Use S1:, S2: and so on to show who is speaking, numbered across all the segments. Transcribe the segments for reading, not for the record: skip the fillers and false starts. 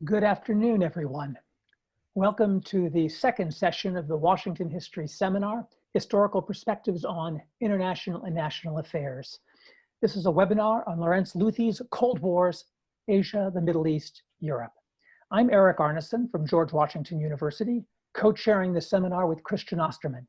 S1: Good afternoon, everyone. Welcome to the second session of the Washington History Seminar, Historical Perspectives on International and National Affairs. This is a webinar on Lorenz Lüthi's Cold Wars, Asia, the Middle East, Europe. I'm Eric Arneson from George Washington University, co-chairing the seminar with Christian Osterman.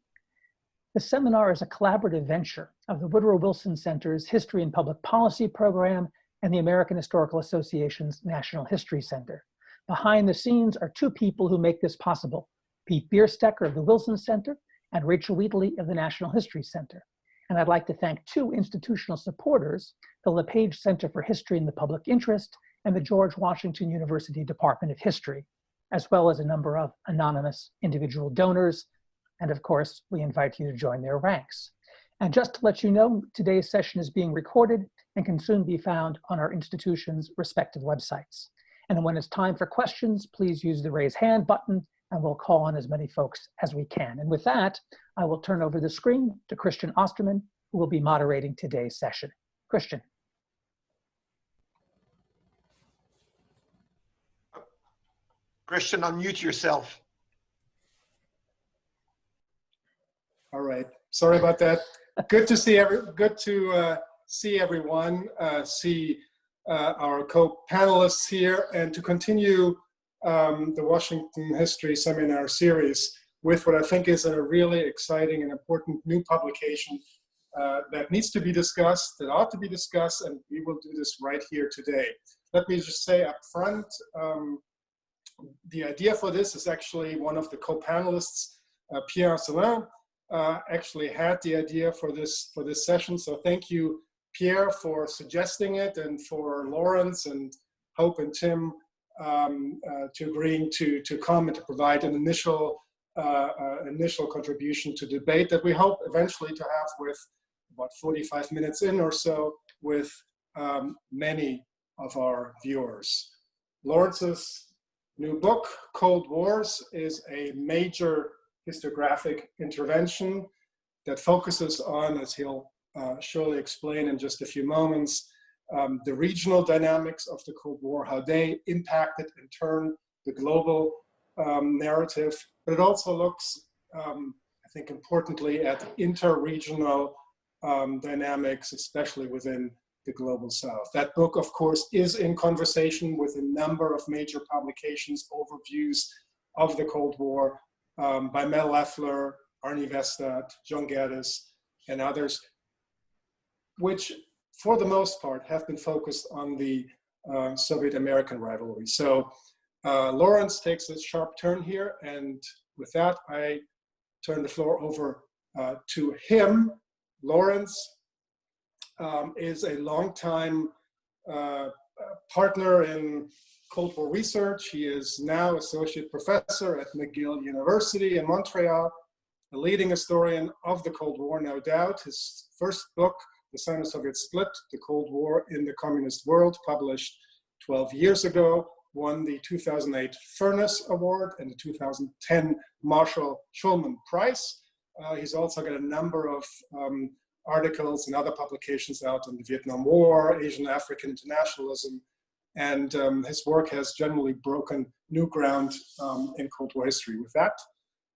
S1: The seminar is a collaborative venture of the Woodrow Wilson Center's History and Public Policy program and the American Historical Association's National History Center. Behind the scenes are two people who make this possible, Pete Bierstecker of the Wilson Center and Rachel Wheatley of the National History Center. And I'd like to thank two institutional supporters, the LePage Center for History and the Public Interest and the George Washington University Department of History, as well as a number of anonymous individual donors. And of course, we invite you to join their ranks. And just to let you know, today's session is being recorded and can soon be found on our institution's respective websites. And when it's time for questions, please use the raise hand button and we'll call on as many folks as we can. And with that, I will turn over the screen to Christian Osterman, who will be moderating today's session. Christian.
S2: Christian, unmute yourself.
S3: All right, sorry about that. Good to see everyone, see our co-panelists here, and to continue the Washington History Seminar series with what I think is a really exciting and important new publication that needs to be discussed, that ought to be discussed, and we will do this right here today. Let me just say up front, the idea for this is actually one of the co-panelists, Pierre Salin, actually had the idea for this session. So thank you, Pierre, for suggesting it, and for Lorenz and Hope and Tim to agreeing to come and to provide an initial contribution to debate that we hope eventually to have with about 45 minutes in or so with many of our viewers. Lorenz's new book, Cold Wars, is a major historiographic intervention that focuses on, as he'll surely explain in just a few moments, the regional dynamics of the Cold War, how they impacted in turn the global narrative. But it also looks, I think importantly, at inter-regional dynamics, especially within the global South. That book, of course, is in conversation with a number of major publications, overviews of the Cold War by Mel Leffler, Arnie Westad, John Gaddis, and others, which for the most part have been focused on the Soviet-American rivalry. So Lorenz takes a sharp turn here, and with that, I turn the floor over to him. Lorenz is a longtime partner in Cold War research. He is now associate professor at McGill University in Montreal, a leading historian of the Cold War, no doubt. His first book, The Sino-Soviet Split, The Cold War in the Communist World, published 12 years ago, won the 2008 Furnace Award and the 2010 Marshall Schulman Prize. He's also got a number of articles and other publications out on the Vietnam War, Asian African internationalism, and his work has generally broken new ground in Cold War history. With that,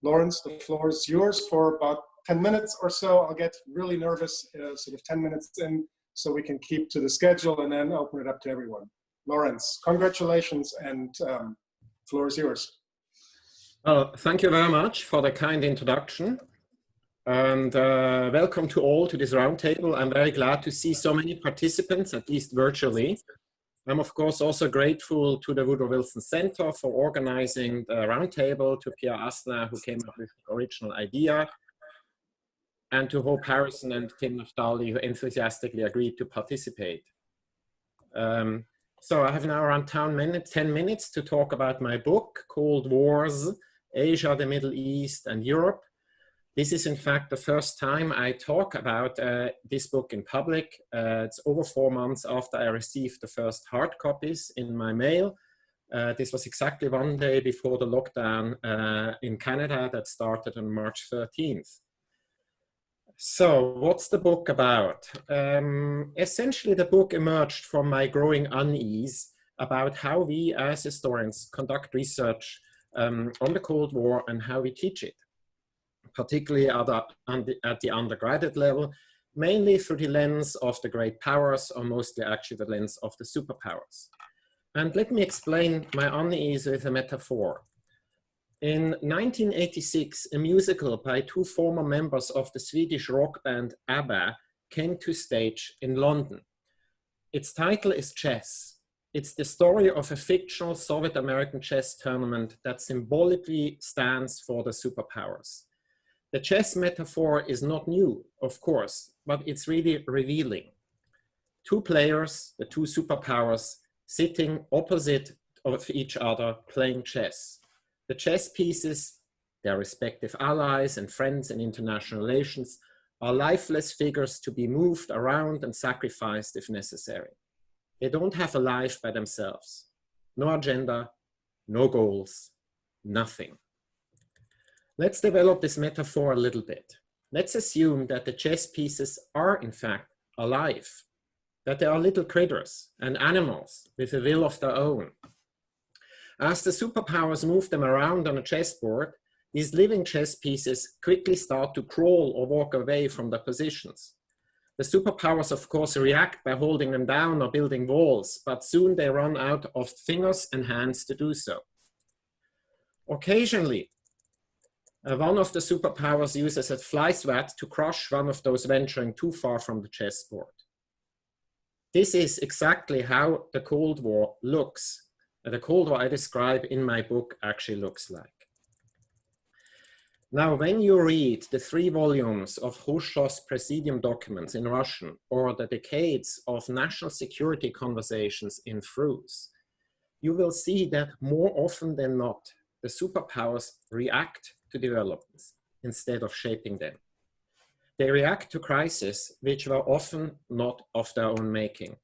S3: Lorenz, the floor is yours for about 10 minutes or so. I'll get really nervous sort of 10 minutes in so we can keep to the schedule and then open it up to everyone. Lorenz, congratulations, and floor is yours.
S4: Well, thank you very much for the kind introduction. And welcome to all to this roundtable. I'm very glad to see so many participants, at least virtually. I'm of course also grateful to the Woodrow Wilson Center for organizing the roundtable, to Pierre Asselin, who came up with the original idea, and to Hope Harrison and Tim Naftali, who enthusiastically agreed to participate. So I have now around 10 minutes to talk about my book, Cold Wars, Asia, the Middle East, and Europe. This is in fact the first time I talk about this book in public. It's over 4 months after I received the first hard copies in my mail. This was exactly one day before the lockdown in Canada that started on March 13th. So what's the book about? Essentially, the book emerged from my growing unease about how we as historians conduct research on the Cold War and how we teach it, particularly at the undergraduate level, mainly through the lens of the great powers, or mostly actually the lens of the superpowers. And let me explain my unease with a metaphor. In 1986, a musical by two former members of the Swedish rock band ABBA came to stage in London. Its title is Chess. It's the story of a fictional Soviet-American chess tournament that symbolically stands for the superpowers. The chess metaphor is not new, of course, but it's really revealing. Two players, the two superpowers, sitting opposite of each other playing chess. The chess pieces, their respective allies and friends in international relations, are lifeless figures to be moved around and sacrificed if necessary. They don't have a life by themselves. No agenda, no goals, nothing. Let's develop this metaphor a little bit. Let's assume that the chess pieces are in fact alive, that they are little critters and animals with a will of their own. As the superpowers move them around on a chessboard, these living chess pieces quickly start to crawl or walk away from their positions. The superpowers, of course, react by holding them down or building walls, but soon they run out of fingers and hands to do so. Occasionally, one of the superpowers uses a fly swat to crush one of those venturing too far from the chessboard. This is exactly how the Cold War looks. The Cold War I describe in my book actually looks like. Now, when you read the 3 volumes of Khrushchev's Presidium documents in Russian, or the decades of national security conversations in Frus, you will see that more often than not, the superpowers react to developments instead of shaping them. They react to crises which were often not of their own making.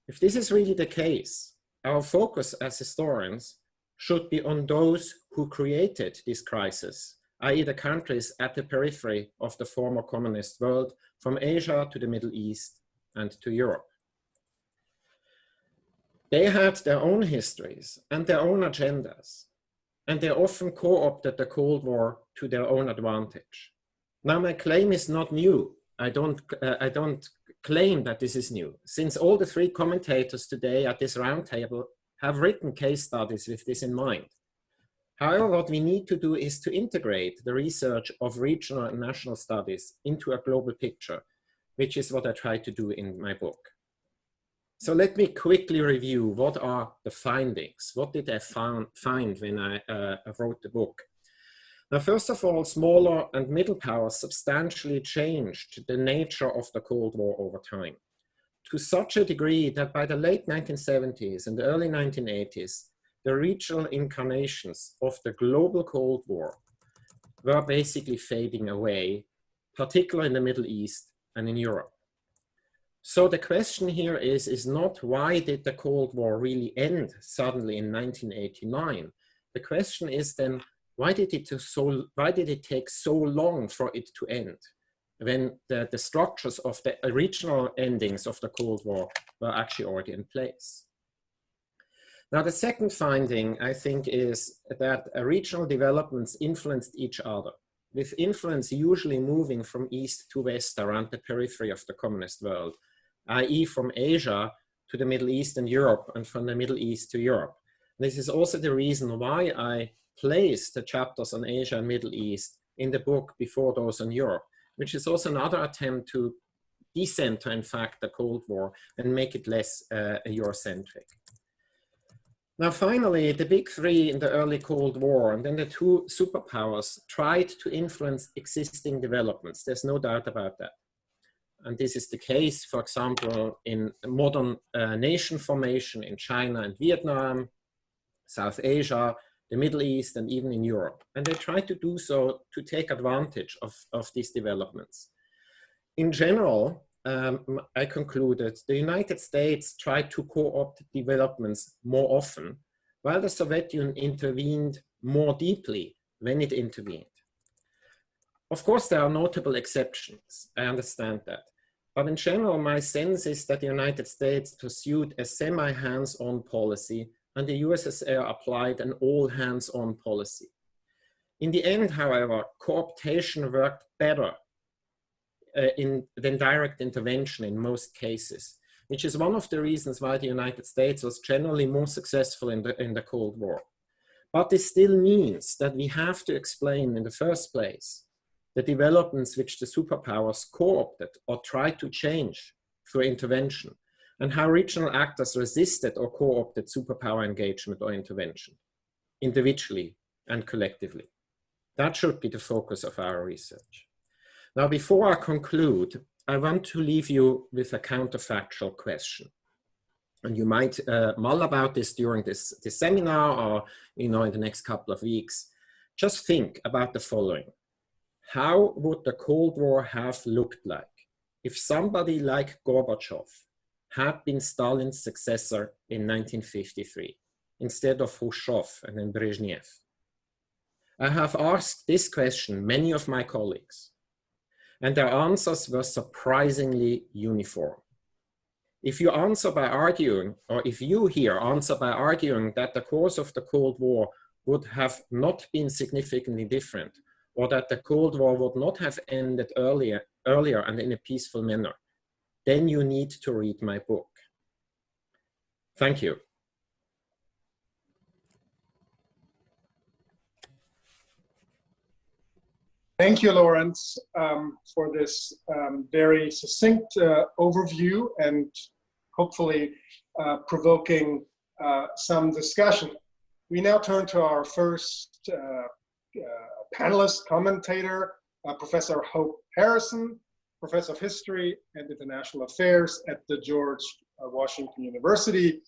S4: If this is really the case, our focus as historians should be on those who created this crisis, i.e. the countries at the periphery of the former communist world, from Asia to the Middle East and to Europe. They had their own histories and their own agendas, and they often co-opted the Cold War to their own advantage. Now, my claim is not new. I don't claim that this is new, since all the 3 commentators today at this roundtable have written case studies with this in mind. However, what we need to do is to integrate the research of regional and national studies into a global picture, which is what I try to do in my book. So let me quickly review what are the findings. What did I find when I wrote the book? Now, first of all, smaller and middle powers substantially changed the nature of the Cold War over time, to such a degree that by the late 1970s and the early 1980s, the regional incarnations of the global Cold War were basically fading away, particularly in the Middle East and in Europe. So the question here is not why did the Cold War really end suddenly in 1989? The question is then, why did it take so long for it to end, when the structures of the original endings of the Cold War were actually already in place? Now, the second finding, I think, is that regional developments influenced each other, with influence usually moving from east to west around the periphery of the communist world, i.e. from Asia to the Middle East and Europe, and from the Middle East to Europe. This is also the reason why I place the chapters on Asia and Middle East in the book before those on Europe, which is also another attempt to decenter, in fact, the Cold War and make it less Eurocentric. Now, finally, the big 3 in the early Cold War and then the 2 superpowers tried to influence existing developments. There's no doubt about that. And this is the case, for example, in modern nation formation in China and Vietnam, South Asia, the Middle East, and even in Europe. And they tried to do so to take advantage of these developments. In general, I concluded the United States tried to co-opt developments more often, while the Soviet Union intervened more deeply when it intervened. Of course, there are notable exceptions, I understand that. But in general, my sense is that the United States pursued a semi-hands-on policy and the USSR applied an all-hands-on policy. In the end, however, cooptation worked better than direct intervention in most cases, which is one of the reasons why the United States was generally more successful in the Cold War. But this still means that we have to explain in the first place the developments which the superpowers co-opted or tried to change through intervention, and how regional actors resisted or co-opted superpower engagement or intervention, individually and collectively. That should be the focus of our research. Now, before I conclude, I want to leave you with a counterfactual question. And you might mull about this during this seminar or in the next couple of weeks. Just think about the following. How would the Cold War have looked like if somebody like Gorbachev had been Stalin's successor in 1953 instead of Khrushchev and then Brezhnev? I have asked this question many of my colleagues, and their answers were surprisingly uniform. If you answer by arguing, or if you here answer by arguing that the course of the Cold War would have not been significantly different, or that the Cold War would not have ended earlier and in a peaceful manner, then you need to read my book. Thank you.
S3: Thank you, Lorenz, for this very succinct overview and hopefully provoking some discussion. We now turn to our first panelist, commentator, Professor Hope Harrison, Professor of History and International Affairs at the George Washington University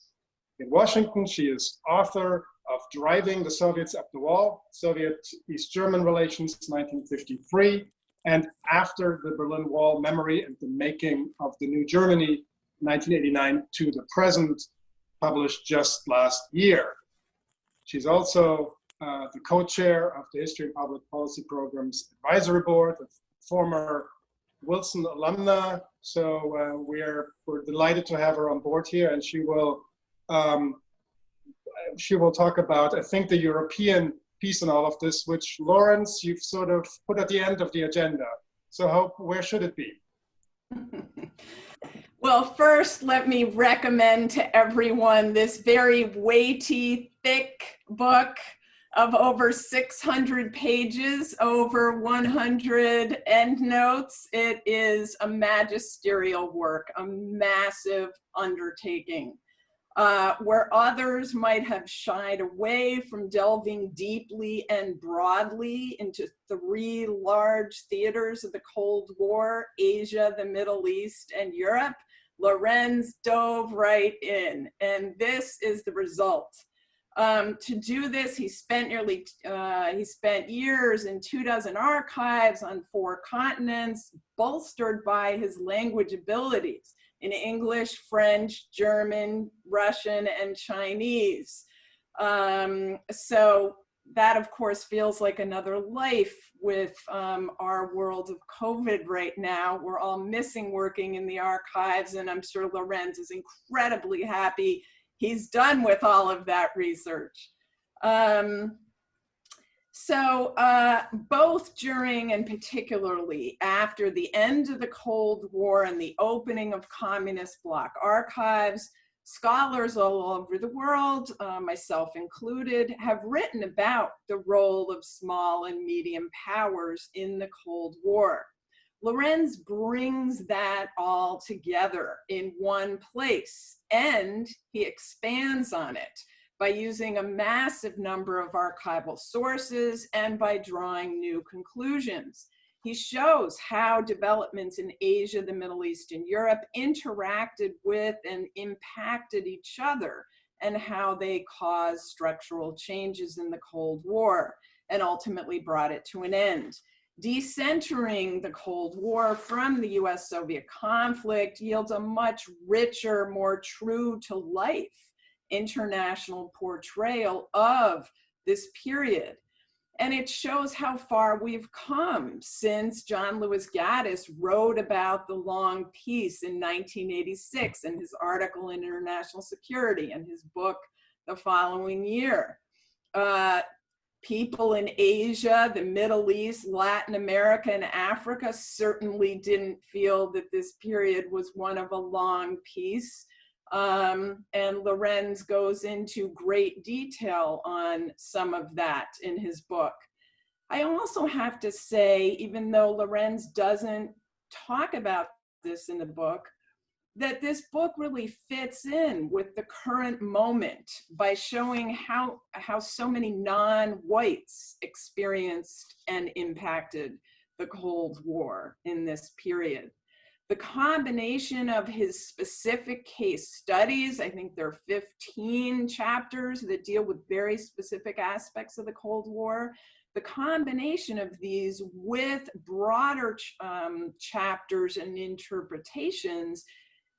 S3: in Washington. She is author of Driving the Soviets Up the Wall, Soviet-East German Relations, 1953, and After the Berlin Wall, Memory and the Making of the New Germany, 1989 to the Present, published just last year. She's also the co-chair of the History and Public Policy Programs Advisory Board, a former Wilson alumna. So we're delighted to have her on board here, and she will talk about, I think, the European piece in all of this, which, Lorenz, you've sort of put at the end of the agenda. So Hope, where should it be?
S5: Well, first, let me recommend to everyone this very weighty, thick book of over 600 pages, over 100 endnotes. It is a magisterial work, a massive undertaking. Where others might have shied away from delving deeply and broadly into three large theaters of the Cold War, Asia, the Middle East, and Europe, Lorenz dove right in, and this is the result. To do this, he spent years in 24 archives on 4 continents, bolstered by his language abilities in English, French, German, Russian, and Chinese. So that, of course, feels like another life with our world of COVID right now. We're all missing working in the archives, and I'm sure Lorenz is incredibly happy he's done with all of that research. Both during and particularly after the end of the Cold War and the opening of communist bloc archives, scholars all over the world, myself included, have written about the role of small and medium powers in the Cold War. Lorenz brings that all together in one place, and he expands on it by using a massive number of archival sources and by drawing new conclusions. He shows how developments in Asia, the Middle East, and Europe interacted with and impacted each other, and how they caused structural changes in the Cold War and ultimately brought it to an end. Decentering the Cold War from the US-Soviet conflict yields a much richer, more true-to-life international portrayal of this period. And it shows how far we've come since John Lewis Gaddis wrote about the long peace in 1986 in his article in International Security and his book the following year. People in Asia, the Middle East, Latin America, and Africa certainly didn't feel that this period was one of a long peace. And Lorenz goes into great detail on some of that in his book. I also have to say, even though Lorenz doesn't talk about this in the book, that this book really fits in with the current moment by showing how so many non-whites experienced and impacted the Cold War in this period. The combination of his specific case studies, I think there are 15 chapters that deal with very specific aspects of the Cold War. The combination of these with broader chapters and interpretations,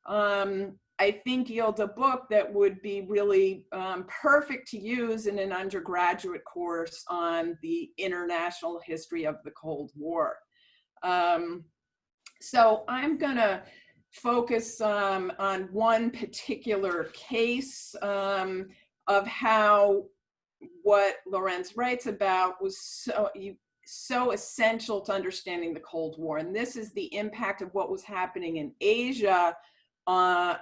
S5: I think yields a book that would be really perfect to use in an undergraduate course on the international history of the Cold War. So I'm gonna focus on one particular case of how what Lorenz writes about was so essential to understanding the Cold War. And this is the impact of what was happening in Asia,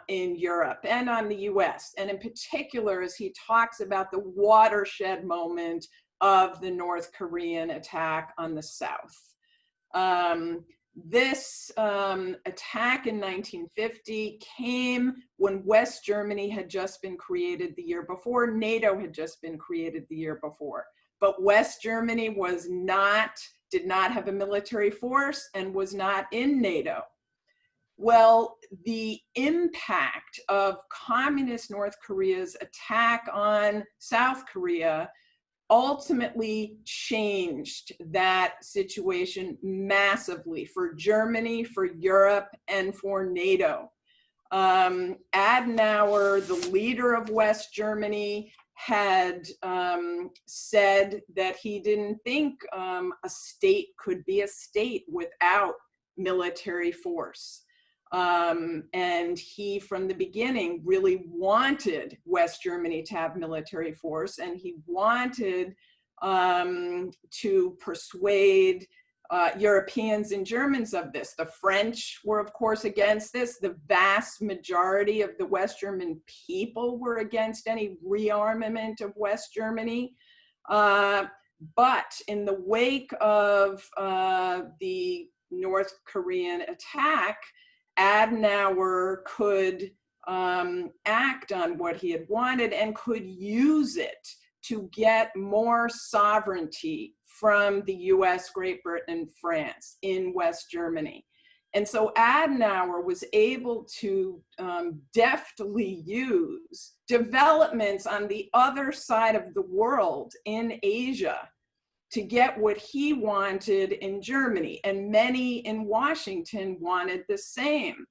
S5: in Europe, and on the US. And in particular, as he talks about the watershed moment of the North Korean attack on the South. This attack in 1950 came when West Germany had just been created the year before. NATO had just been created the year before. But West Germany did not have a military force and was not in NATO. Well, the impact of communist North Korea's attack on South Korea ultimately changed that situation massively for Germany, for Europe, and for NATO. Adenauer, the leader of West Germany, had said that he didn't think a state could be a state without military force. And he, from the beginning, really wanted West Germany to have military force, and he wanted to persuade Europeans and Germans of this. The French were, of course, against this. The vast majority of the West German people were against any rearmament of West Germany. But in the wake of the North Korean attack, Adenauer could act on what he had wanted and could use it to get more sovereignty from the US, Great Britain, and France in West Germany. And so Adenauer was able to deftly use developments on the other side of the world in Asia to get what he wanted in Germany. And many in Washington wanted the same.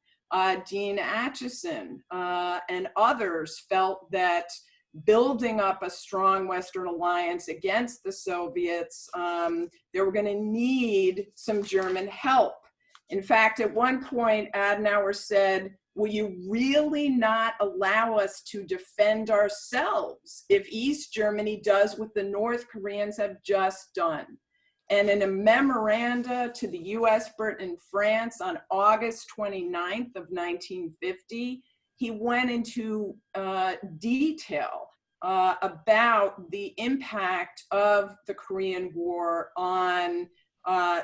S5: Dean Acheson and others felt that building up a strong Western alliance against the Soviets, they were gonna need some German help. In fact, at one point, Adenauer said, will you really not allow us to defend ourselves if East Germany does what the North Koreans have just done? And in a memoranda to the US, Britain, and France on August 29th of 1950, he went into detail about the impact of the Korean War on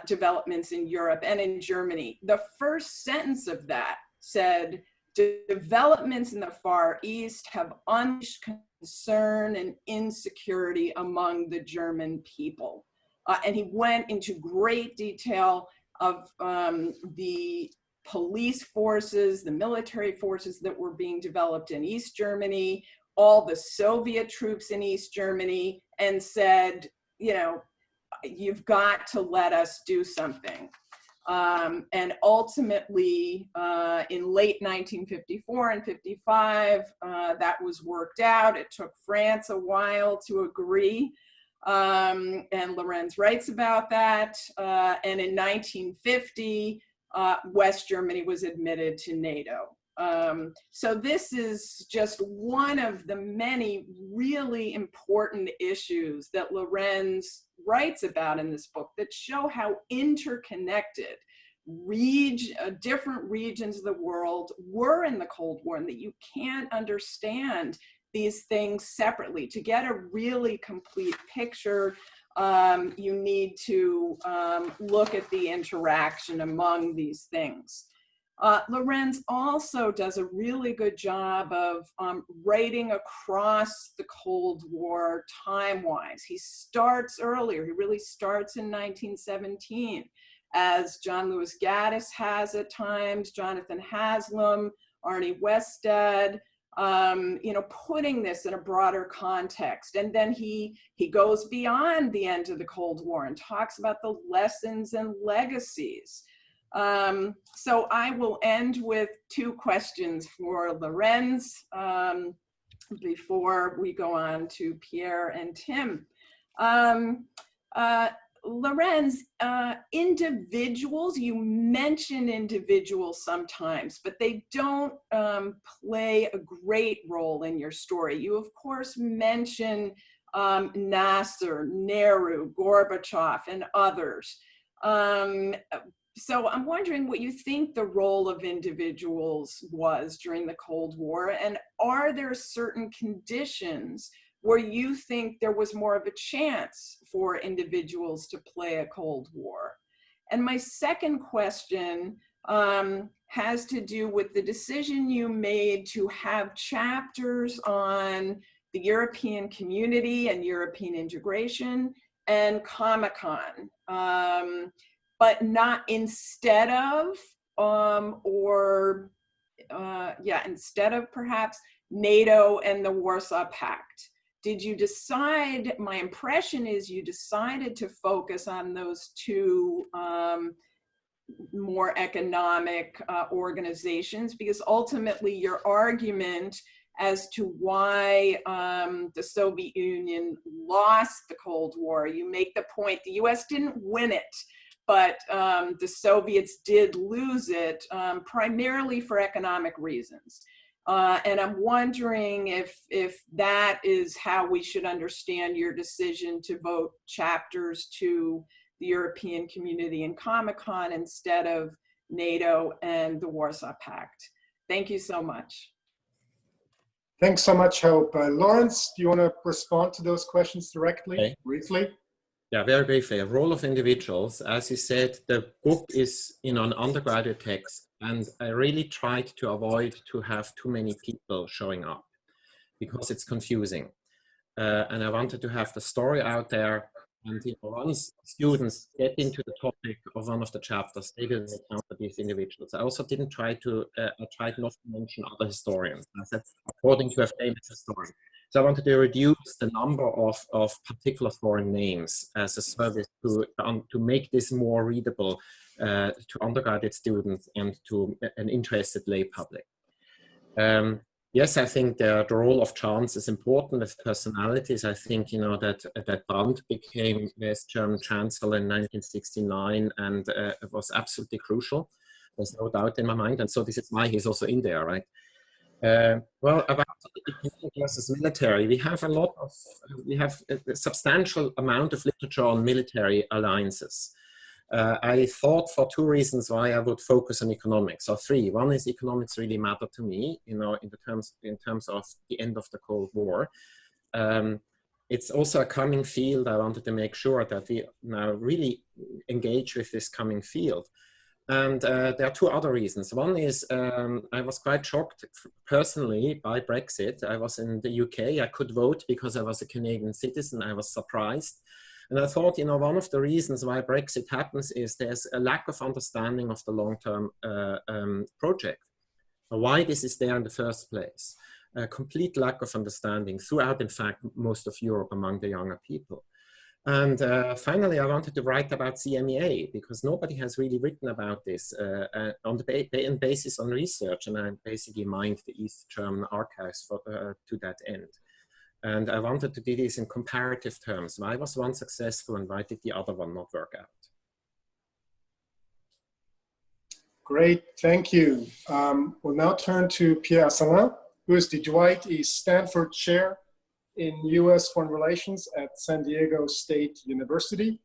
S5: developments in Europe and in Germany. The first sentence of that said, developments in the Far East have unleashed concern and insecurity among the German people. And he went into great detail of the police forces, the military forces that were being developed in East Germany, all the Soviet troops in East Germany, and said, you know, you've got to let us do something. And ultimately, in late 1954 and 55, that was worked out. It took France a while to agree. And Lorenz writes about that. And in 1950, West Germany was admitted to NATO. So this is just one of the many really important issues that Lorenz writes about in this book that show how interconnected different regions of the world were in the Cold War, and that you can't understand these things separately. To get a really complete picture, you need to look at the interaction among these things. Lorenz also does a really good job of writing across the Cold War time-wise. He starts earlier. He really starts in 1917, as John Lewis Gaddis has at times, Jonathan Haslam, Arnie Wested, putting this in a broader context. And then he goes beyond the end of the Cold War and talks about the lessons and legacies. So I will end with two questions for Lorenz before we go on to Pierre and Tim. Lorenz, individuals, you mention individuals sometimes, but they don't play a great role in your story. You, of course, mention Nasser, Nehru, Gorbachev, and others. So I'm wondering what you think the role of individuals was during the Cold War, and are there certain conditions where you think there was more of a chance for individuals to play a Cold War? And my second question has to do with the decision you made to have chapters on the European community and European integration and Comic-Con, but not instead of, instead of perhaps NATO and the Warsaw Pact. Did you decide, my impression is you decided to focus on those two more economic organizations, because ultimately your argument as to why the Soviet Union lost the Cold War, you make the point the US didn't win it, but the Soviets did lose it primarily for economic reasons. And I'm wondering if that is how we should understand your decision to vote chapters to the European Community and Comic-Con instead of NATO and the Warsaw Pact. Thank you so much.
S3: Thanks so much, Hope. Lorenz, do you want to respond to those questions directly,
S4: Okay.
S3: briefly?
S4: Yeah, very briefly. A role of individuals. As you said, the book is an undergraduate text, and I really tried to avoid to have too many people showing up because it's confusing. And I wanted to have the story out there, and once students get into the topic of one of the chapters, they will encounter these individuals. I also didn't try to, I tried not to mention other historians. I said, according to a famous historian. So I wanted to reduce the number of particular foreign names as a service to make this more readable to undergraduate students and to an interested lay public. Yes, I think the role of chance is important with personalities. I think, that Brandt became West German Chancellor in 1969 and it was absolutely crucial. There's no doubt in my mind. And so this is why he's also in there, right? Well, about economic versus military, we have a substantial amount of literature on military alliances. I thought for two reasons why I would focus on economics, or three. One is economics really matter to me, in terms of the end of the Cold War. It's also a coming field. I wanted to make sure that we now really engage with this coming field. And there are two other reasons. One is I was quite shocked personally by Brexit. I was in the UK. I could vote because I was a Canadian citizen. I was surprised. And I thought, one of the reasons why Brexit happens is there's a lack of understanding of the long-term project, why this is there in the first place. A complete lack of understanding throughout, in fact, most of Europe among the younger people. And finally, I wanted to write about CMEA because nobody has really written about this on the basis on research, and I basically mined the East German archives to that end. And I wanted to do this in comparative terms. Why was one successful and why did the other one not work out?
S3: Great, thank you. We'll now turn to Pierre Asselin, who is the Dwight E. Stanford Chair in U.S. Foreign Relations at San Diego State University.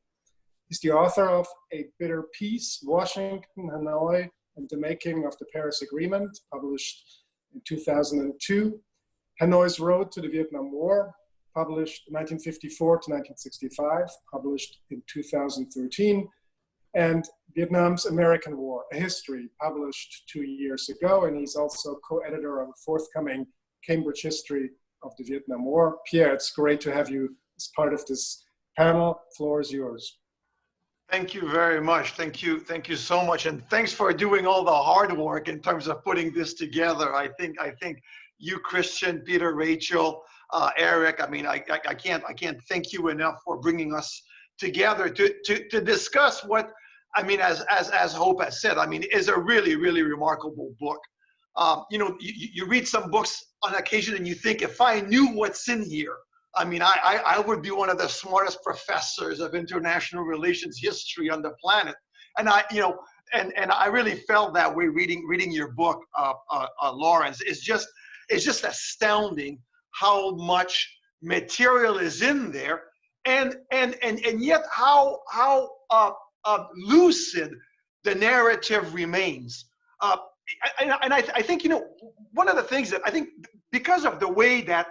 S3: He's the author of A Bitter Peace, Washington, Hanoi, and the Making of the Paris Agreement, published in 2002. Hanoi's Road to the Vietnam War, published 1954 to 1965, published in 2013. And Vietnam's American War, A History, published 2 years ago. And he's also co-editor of a forthcoming Cambridge History of the Vietnam War. Pierre, it's great to have you as part of this panel. The floor is yours.
S2: Thank you very much. Thank you so much. And thanks for doing all the hard work in terms of putting this together. I think you, Christian, Peter, Rachel, Eric, I mean, I can't thank you enough for bringing us together to discuss what, I mean, as Hope has said, I mean, is a really, really remarkable book. You know, you read some books on occasion and you think, if I knew what's in here, I mean, I would be one of the smartest professors of international relations history on the planet. And I really felt that way reading your book, Lorenz. It's just astounding how much material is in there, and yet how lucid the narrative remains. And I think, you know, one of the things that I think, because of the way that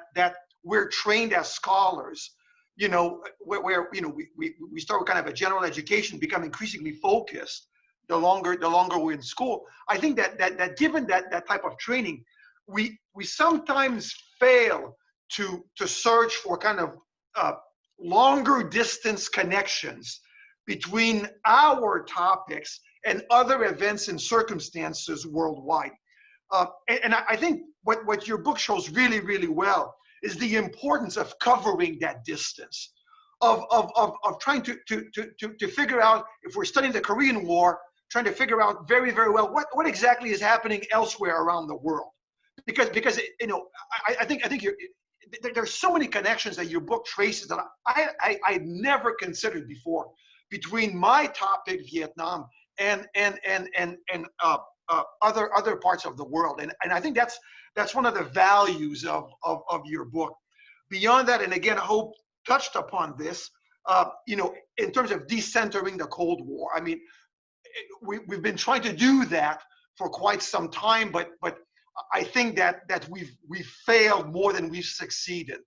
S2: we're trained as scholars, you know, where you know we start with kind of a general education, become increasingly focused the longer we're in school. I think that given that type of training, we sometimes fail to search for kind of longer distance connections between our topics and other events and circumstances worldwide. And I think what your book shows really, really well is the importance of covering that distance, of trying to figure out, if we're studying the Korean War, trying to figure out very, very well what exactly is happening elsewhere around the world. Because you know, I think there's so many connections that your book traces that I never considered before between my topic, Vietnam, and other parts of the world. And I think that's one of the values of your book. Beyond that, and again, Hope touched upon this, you know, in terms of decentering the Cold War. I mean, we've been trying to do that for quite some time, but I think that we've failed more than we've succeeded.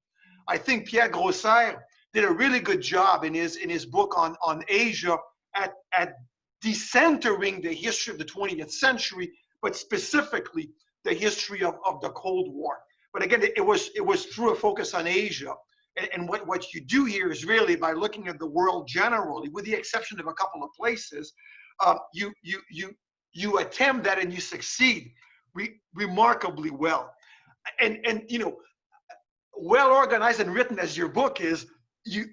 S2: I think Pierre Grosser did a really good job in his book on Asia at decentering the history of the 20th century, but specifically the history of the Cold War. But again, it was through a focus on Asia. And what you do here is really, by looking at the world generally, with the exception of a couple of places, you attempt that and you succeed remarkably well. And you know, well organized and written as your book is, you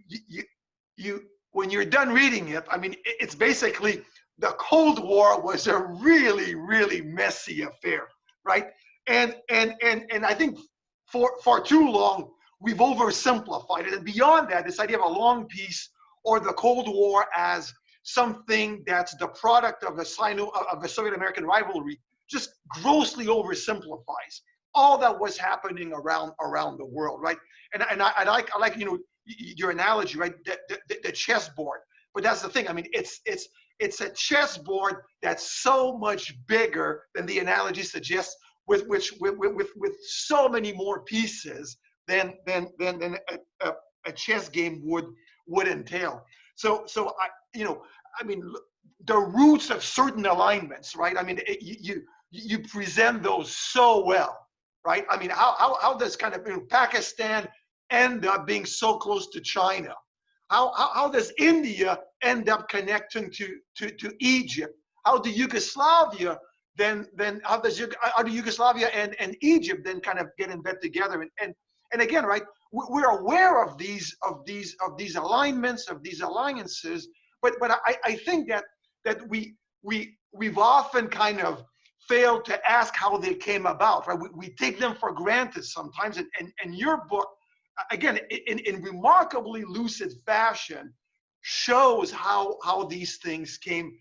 S2: when you're done reading it, I mean, it's basically, the Cold War was a really, really messy affair, right? And I think for too long we've oversimplified it. And beyond that, this idea of a long peace or the Cold War as something that's the product of a Soviet-American rivalry just grossly oversimplifies all that was happening around the world, right? And I like you know, your analogy, right? The chessboard. But that's the thing. I mean, it's a chessboard that's so much bigger than the analogy suggests, with so many more pieces than a chess game would entail. So you know, I mean, the roots of certain alignments, right? I mean, you present those so well, right? I mean, how does kind of, you know, Pakistan end up being so close to China? How does India end up connecting to Egypt? How do Yugoslavia how do Yugoslavia and Egypt then kind of get in bed together? And again, right, we're aware of these alignments, of these alliances, but I think that we've often kind of failed to ask how they came about, right? We take them for granted sometimes, and your book again, in remarkably lucid fashion, shows how these things came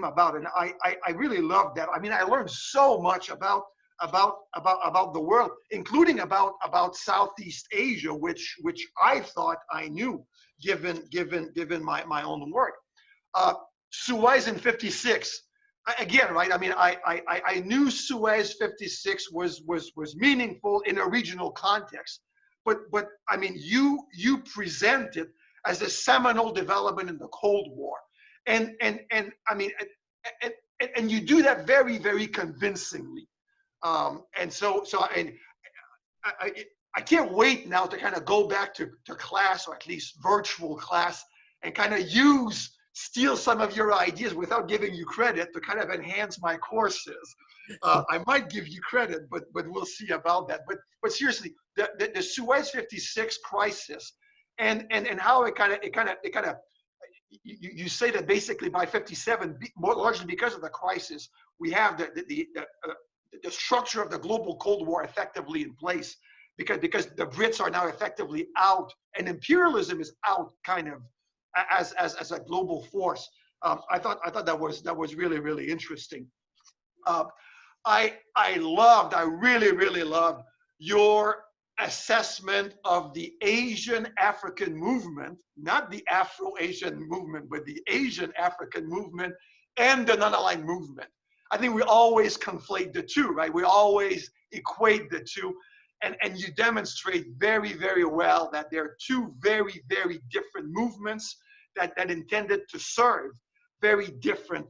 S2: about. And I really loved that. I mean, I learned so much about the world, including about Southeast Asia, which I thought I knew, given my own work. Suez in '56. Again, right? I mean, I knew Suez '56 was meaningful in a regional context, but I mean, you present it as a seminal development in the Cold War, and I mean, and you do that very, very convincingly. And so I can't wait now to kind of go back to class, or at least virtual class, and kind of steal some of your ideas without giving you credit to kind of enhance my courses. I might give you credit, but we'll see about that. But seriously, the Suez '56 crisis, and how it kind of you say that basically by '57, more largely because of the crisis, we have the structure of the global Cold War effectively in place, because the Brits are now effectively out, and imperialism is out, kind of as a global force. I thought that was really, really interesting. I really loved your assessment of the Asian African movement, not the Afro-Asian movement, but the Asian African movement and the non-aligned movement. I think we always conflate the two, right? We always equate the two, and you demonstrate very, very well that there are two very, very different movements that intended to serve very different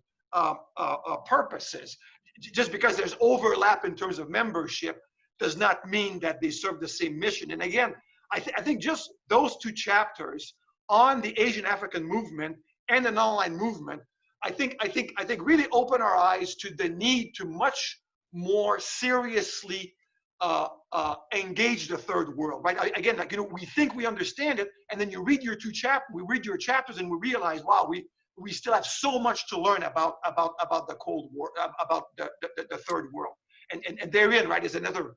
S2: purposes. Just because there's overlap in terms of membership does not mean that they serve the same mission. And again, I think just those two chapters on the Asian African movement and the non-aligned movement, I think really open our eyes to the need to much more seriously engage the third world, right? Again, like, we think we understand it, and then you read your chapters, and we realize, wow, we still have so much to learn about the Cold War, about the third world, and therein, right, is another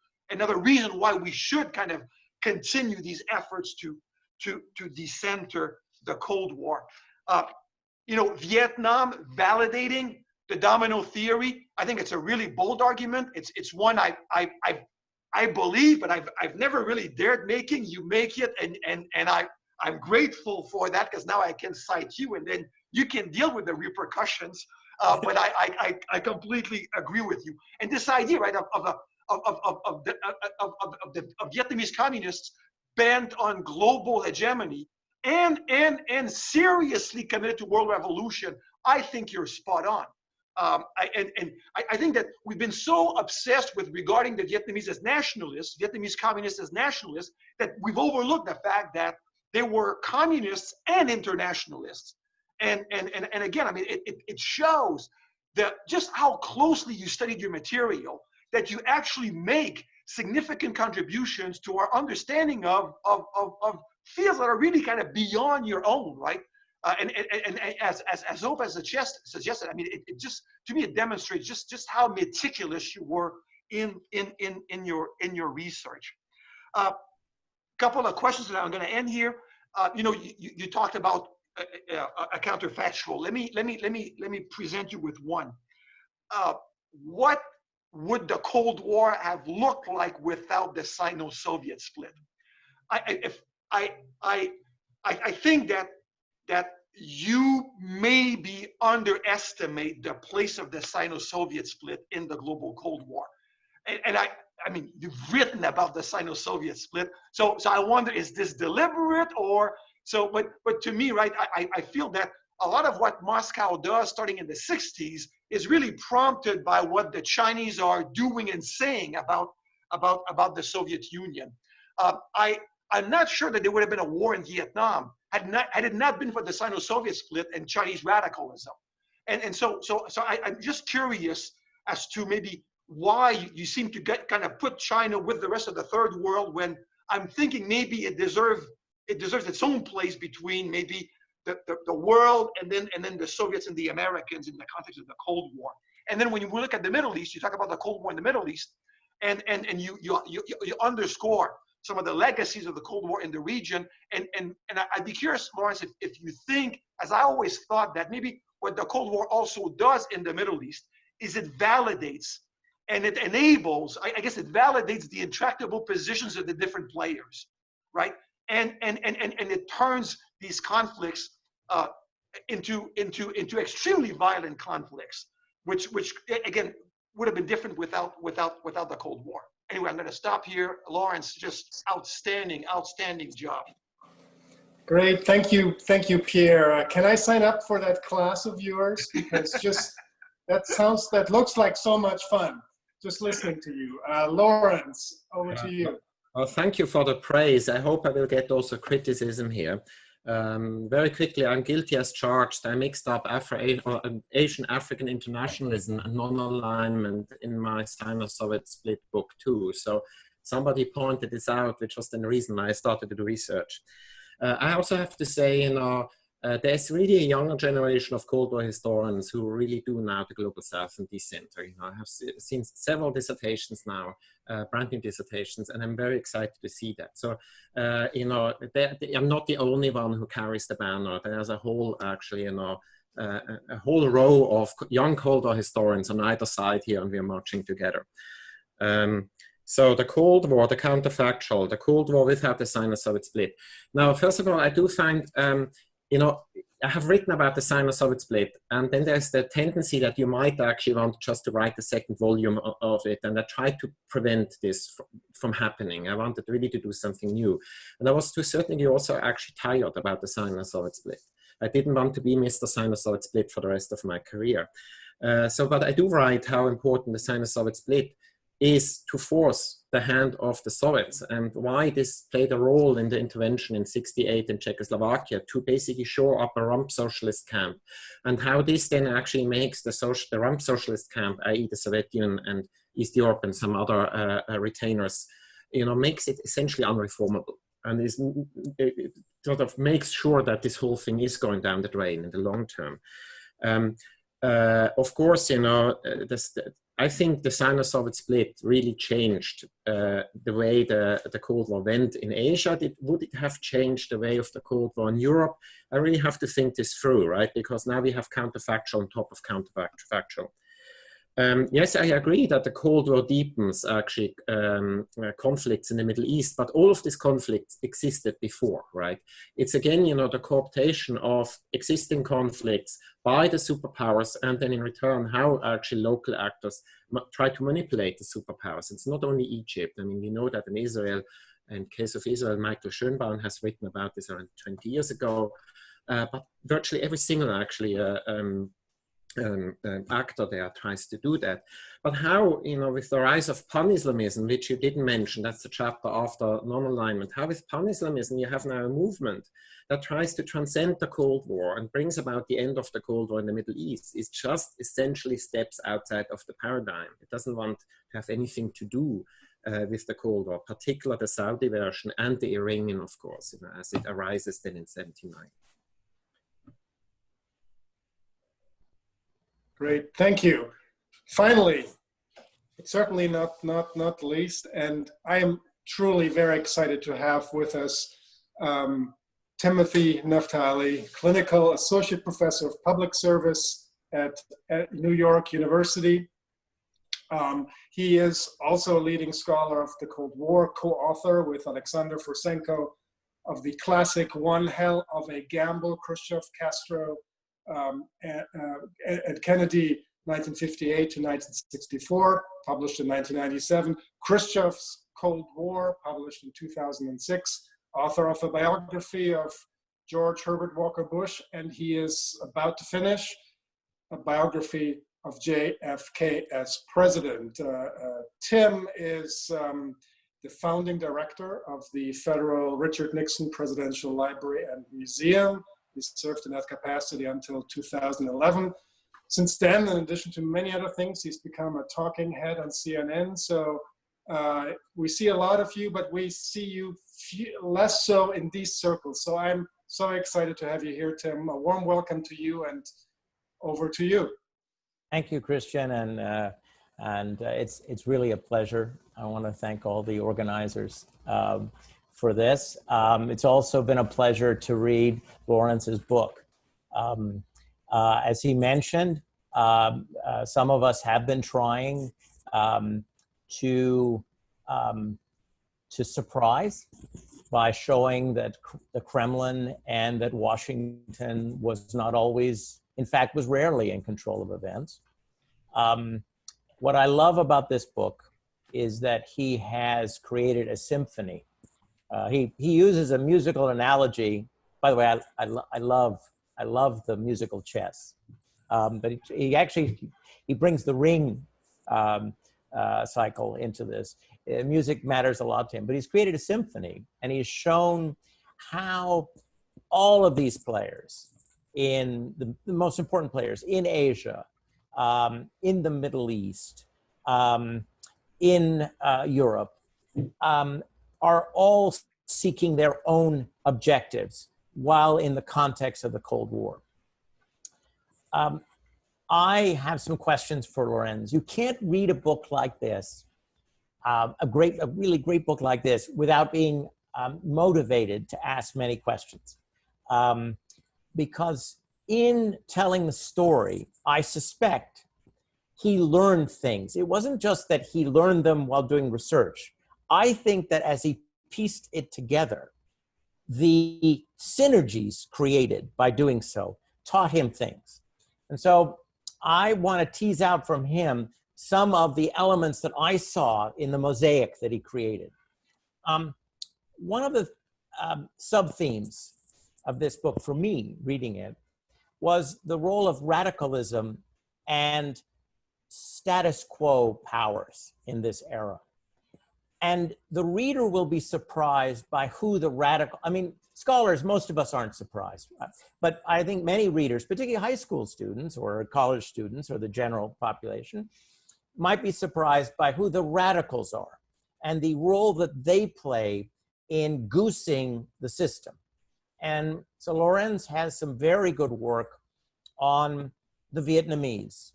S2: reason why we should kind of continue these efforts to decenter the Cold War. Vietnam validating the domino theory. I think it's a really bold argument. It's one I believe, but I've never really dared making. You make it, and I'm grateful for that, because now I can cite you, and then you can deal with the repercussions. But I completely agree with you. And this idea, right, of Vietnamese communists bent on global hegemony and seriously committed to world revolution, I think you're spot on. I think that we've been so obsessed with regarding the Vietnamese as nationalists, Vietnamese communists as nationalists, that we've overlooked the fact that they were communists and internationalists. And again, I mean, it shows that just how closely you studied your material, that you actually make significant contributions to our understanding of fields that are really kind of beyond your own, right? And as Hope has suggested, I mean, it just, to me, it demonstrates just how meticulous you were in your research. Couple of questions that I'm going to end here. You talked about a counterfactual. Let me present you with one. What would the Cold War have looked like without the Sino-Soviet split? I think that you maybe underestimate the place of the Sino-Soviet split in the global Cold War. And I mean, you've written about the Sino-Soviet split, so I wonder, is this deliberate or so? But to me, right, I feel that a lot of what Moscow does starting in the '60s is really prompted by what the Chinese are doing and saying about the Soviet Union. I'm not sure that there would have been a war in Vietnam had it not been for the Sino-Soviet split and Chinese radicalism. And so I'm just curious as to maybe why you seem to kind of put China with the rest of the third world, when I'm thinking maybe it deserves its own place between maybe the world and then the Soviets and the Americans in the context of the Cold War. And then when you look at the Middle East, you talk about the Cold War in the Middle East, and you underscore some of the legacies of the Cold War in the region. And I'd be curious, Lawrence, if you think, as I always thought, that maybe what the Cold War also does in the Middle East is it validates and it enables, I guess it validates the intractable positions of the different players, right? And it turns these conflicts into extremely violent conflicts, which again would have been different without the Cold War. Anyway, I'm going to stop here. Lawrence, just outstanding job.
S3: Great, thank you, Pierre. Can I sign up for that class of yours? Because just that looks like so much fun. Just listening to you, Lawrence. Over to you.
S4: Well, thank you for the praise. I hope I will get also criticism here. Very quickly, I'm guilty as charged. I mixed up Asian African internationalism and non-alignment in my Sino-Soviet Split book too. So somebody pointed this out, which was the reason I started to do research. I also have to say, there's really a younger generation of Cold War historians who really do now the Global South and decenter. I have seen several dissertations now, brand new dissertations, and I'm very excited to see that. So, I'm not the only one who carries the banner. There's a whole, actually, a whole row of young Cold War historians on either side here, and we're marching together. So the Cold War, the counterfactual, the Cold War without the Sino-Soviet split. Now, first of all, I do find, I have written about the Sino-Soviet split, and then there's the tendency that you might actually want just to write the second volume of it, and I tried to prevent this from happening. I wanted really to do something new. And I was to a certain degree also actually tired about the Sino-Soviet split. I didn't want to be Mr. Sino-Soviet split for the rest of my career. But I do write how important the Sino-Soviet split is to force the hand of the Soviets, and why this played a role in the intervention in '68 in Czechoslovakia to basically shore up a rump socialist camp, and how this then actually makes the rump socialist camp, i.e. the Soviet Union and East Europe and some other retainers, makes it essentially unreformable, and it sort of makes sure that this whole thing is going down the drain in the long term. Of course, I think the Sino-Soviet split really changed the way the Cold War went in Asia. Would it have changed the way of the Cold War in Europe? I really have to think this through, right? Because now we have counterfactual on top of counterfactual. Yes, I agree that the Cold War deepens actually conflicts in the Middle East, but all of these conflicts existed before, right? It's again, the cooptation of existing conflicts by the superpowers, and then in return, how actually local actors try to manipulate the superpowers. It's not only Egypt. I mean, we know that in Israel, in case of Israel, Michael Schönbaum has written about this around 20 years ago, but virtually every single actually actor there tries to do that. But how, with the rise of Pan-Islamism, which you didn't mention, that's the chapter after non-alignment, how with Pan-Islamism you have now a movement that tries to transcend the Cold War and brings about the end of the Cold War in the Middle East. It's just essentially steps outside of the paradigm. It doesn't want to have anything to do with the Cold War, particularly the Saudi version and the Iranian, of course, as it arises then in '79.
S3: Great, thank you. Finally, certainly not least, and I am truly very excited to have with us Timothy Naftali, Clinical Associate Professor of Public Service at New York University. He is also a leading scholar of the Cold War, co-author with Alexander Fursenko of the classic One Hell of a Gamble, Khrushchev, Castro, and Kennedy, 1958 to 1964, published in 1997. Khrushchev's Cold War, published in 2006. Author of a biography of George Herbert Walker Bush, and he is about to finish a biography of JFK as president. Tim is the founding director of the Federal Richard Nixon Presidential Library and Museum. He served in that capacity until 2011. Since then, in addition to many other things, he's become a talking head on CNN. So we see a lot of you, but we see you less so in these circles. So I'm so excited to have you here, Tim. A warm welcome to you, and over to you.
S6: Thank you, Christian, and it's really a pleasure I want to thank all the organizers for this. It's also been a pleasure to read Lorenz's book. As he mentioned, some of us have been trying to surprise by showing that the Kremlin and that Washington was not always, in fact, was rarely in control of events. What I love about this book is that he has created a symphony. He uses a musical analogy. By the way, I love the musical chess, but he brings the ring cycle into this. Music matters a lot to him, but he's created a symphony, and he's shown how all of these players, in the most important players in Asia, in the Middle East, in Europe, are all seeking their own objectives while in the context of the Cold War. I have some questions for Lorenz. You can't read a book like this, a really great book like this, without being motivated to ask many questions. Because in telling the story, I suspect he learned things. It wasn't just that he learned them while doing research. I think that as he pieced it together, the synergies created by doing so taught him things. And so I want to tease out from him some of the elements that I saw in the mosaic that he created. One of the sub-themes of this book for me, reading it, was the role of radicalism and status quo powers in this era. And the reader will be surprised by who the radical, I mean, scholars, most of us aren't surprised, but I think many readers, particularly high school students or college students or the general population, might be surprised by who the radicals are and the role that they play in goosing the system. And so Lorenz has some very good work on the Vietnamese,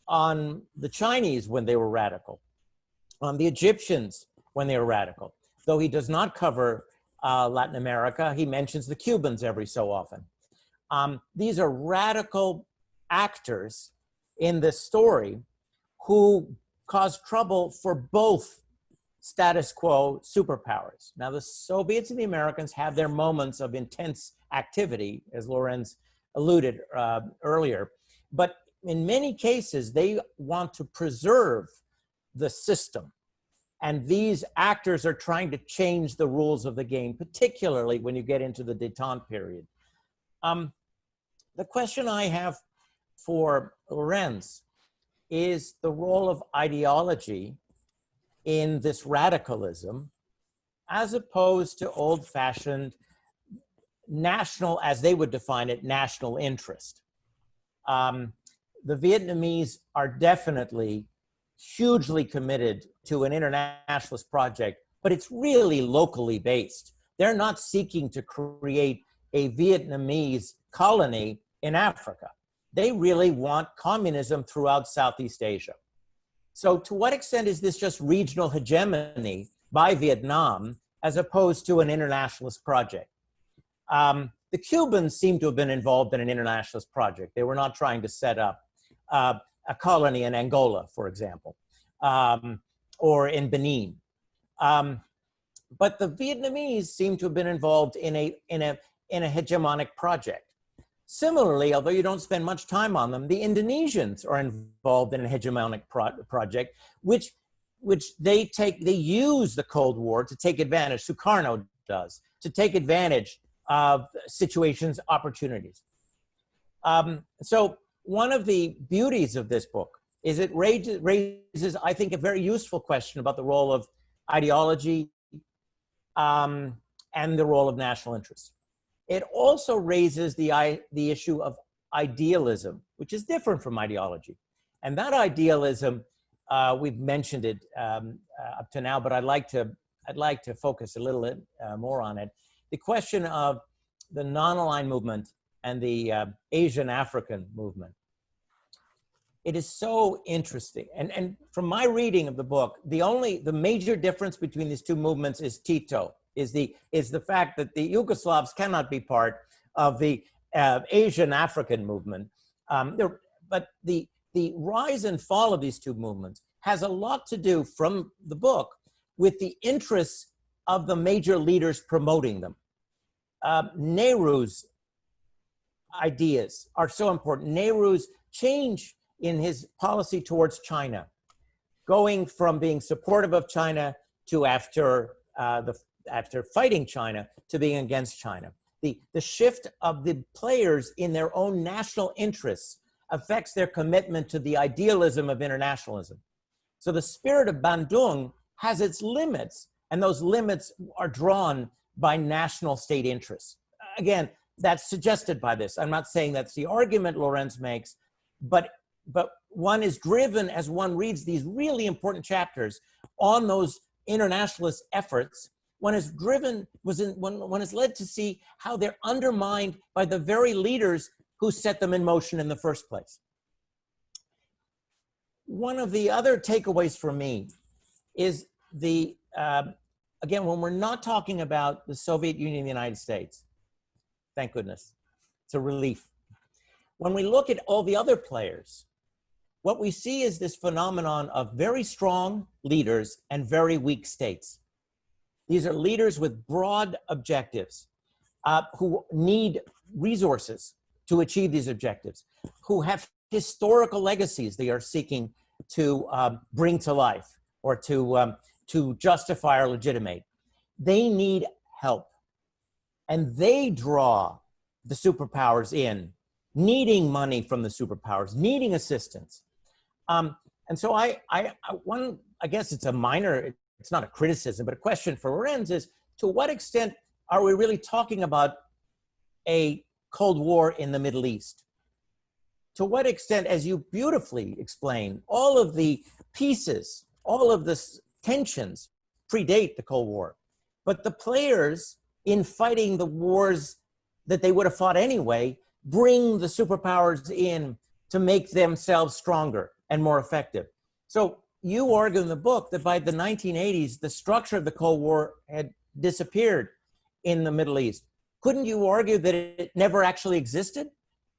S6: on the Chinese when they were radical, on the Egyptians when they were radical. Though he does not cover Latin America, he mentions the Cubans every so often. These are radical actors in this story who cause trouble for both status quo superpowers. Now, the Soviets and the Americans have their moments of intense activity, as Lorenz alluded earlier, but in many cases, they want to preserve the system. And these actors are trying to change the rules of the game, particularly when you get into the détente period. The question I have for Lorenz is the role of ideology in this radicalism, as opposed to old-fashioned national, as they would define it, national interest. The Vietnamese are definitely hugely committed to an internationalist project, but it's really locally based. They're not seeking to create a Vietnamese colony in Africa. They really want communism throughout Southeast Asia. So to what extent is this just regional hegemony by Vietnam as opposed to an internationalist project? The Cubans seem to have been involved in an internationalist project. They were not trying to set up a colony in Angola, for example, or in Benin. But the Vietnamese seem to have been involved in a hegemonic project. Similarly, although you don't spend much time on them, the Indonesians are involved in a hegemonic project, which they use the Cold War to take advantage, Sukarno does, to take advantage of situations, opportunities. So one of the beauties of this book is it raises, I think, a very useful question about the role of ideology and the role of national interest. It also raises the issue of idealism, which is different from ideology. And that idealism, we've mentioned it up to now, but I'd like to focus a little bit more on it. The question of the non-aligned movement and the Asian African movement. it is so interesting. And from my reading of the book, the major difference between these two movements is Tito, is the fact that the Yugoslavs cannot be part of the Asian African movement. But the rise and fall of these two movements has a lot to do, from the book, with the interests of the major leaders promoting them. Nehru's ideas are so important. Nehru's change in his policy towards China, going from being supportive of China to after fighting China to being against China. The shift of the players in their own national interests affects their commitment to the idealism of internationalism. So the spirit of Bandung has its limits, and those limits are drawn by national state interests. Again, that's suggested by this. I'm not saying that's the argument Lorenz makes, but one is driven, as one reads these really important chapters on those internationalist efforts, one is driven, one is led to see how they're undermined by the very leaders who set them in motion in the first place. One of the other takeaways for me is again, when we're not talking about the Soviet Union and the United States, thank goodness, it's a relief. When we look at all the other players, what we see is this phenomenon of very strong leaders and very weak states. These are leaders with broad objectives, who need resources to achieve these objectives, who have historical legacies they are seeking to bring to life or to justify or legitimate. They need help. And they draw the superpowers in, needing money from the superpowers, needing assistance. And so I guess it's a minor, it's not a criticism, but a question for Lorenz is, to what extent are we really talking about a Cold War in the Middle East? To what extent, as you beautifully explain, all of the pieces, all of the tensions predate the Cold War, but the players in fighting the wars that they would have fought anyway bring the superpowers in to make themselves stronger and more effective. So you argue in the book that by the 1980s, the structure of the Cold War had disappeared in the Middle East. Couldn't you argue that it never actually existed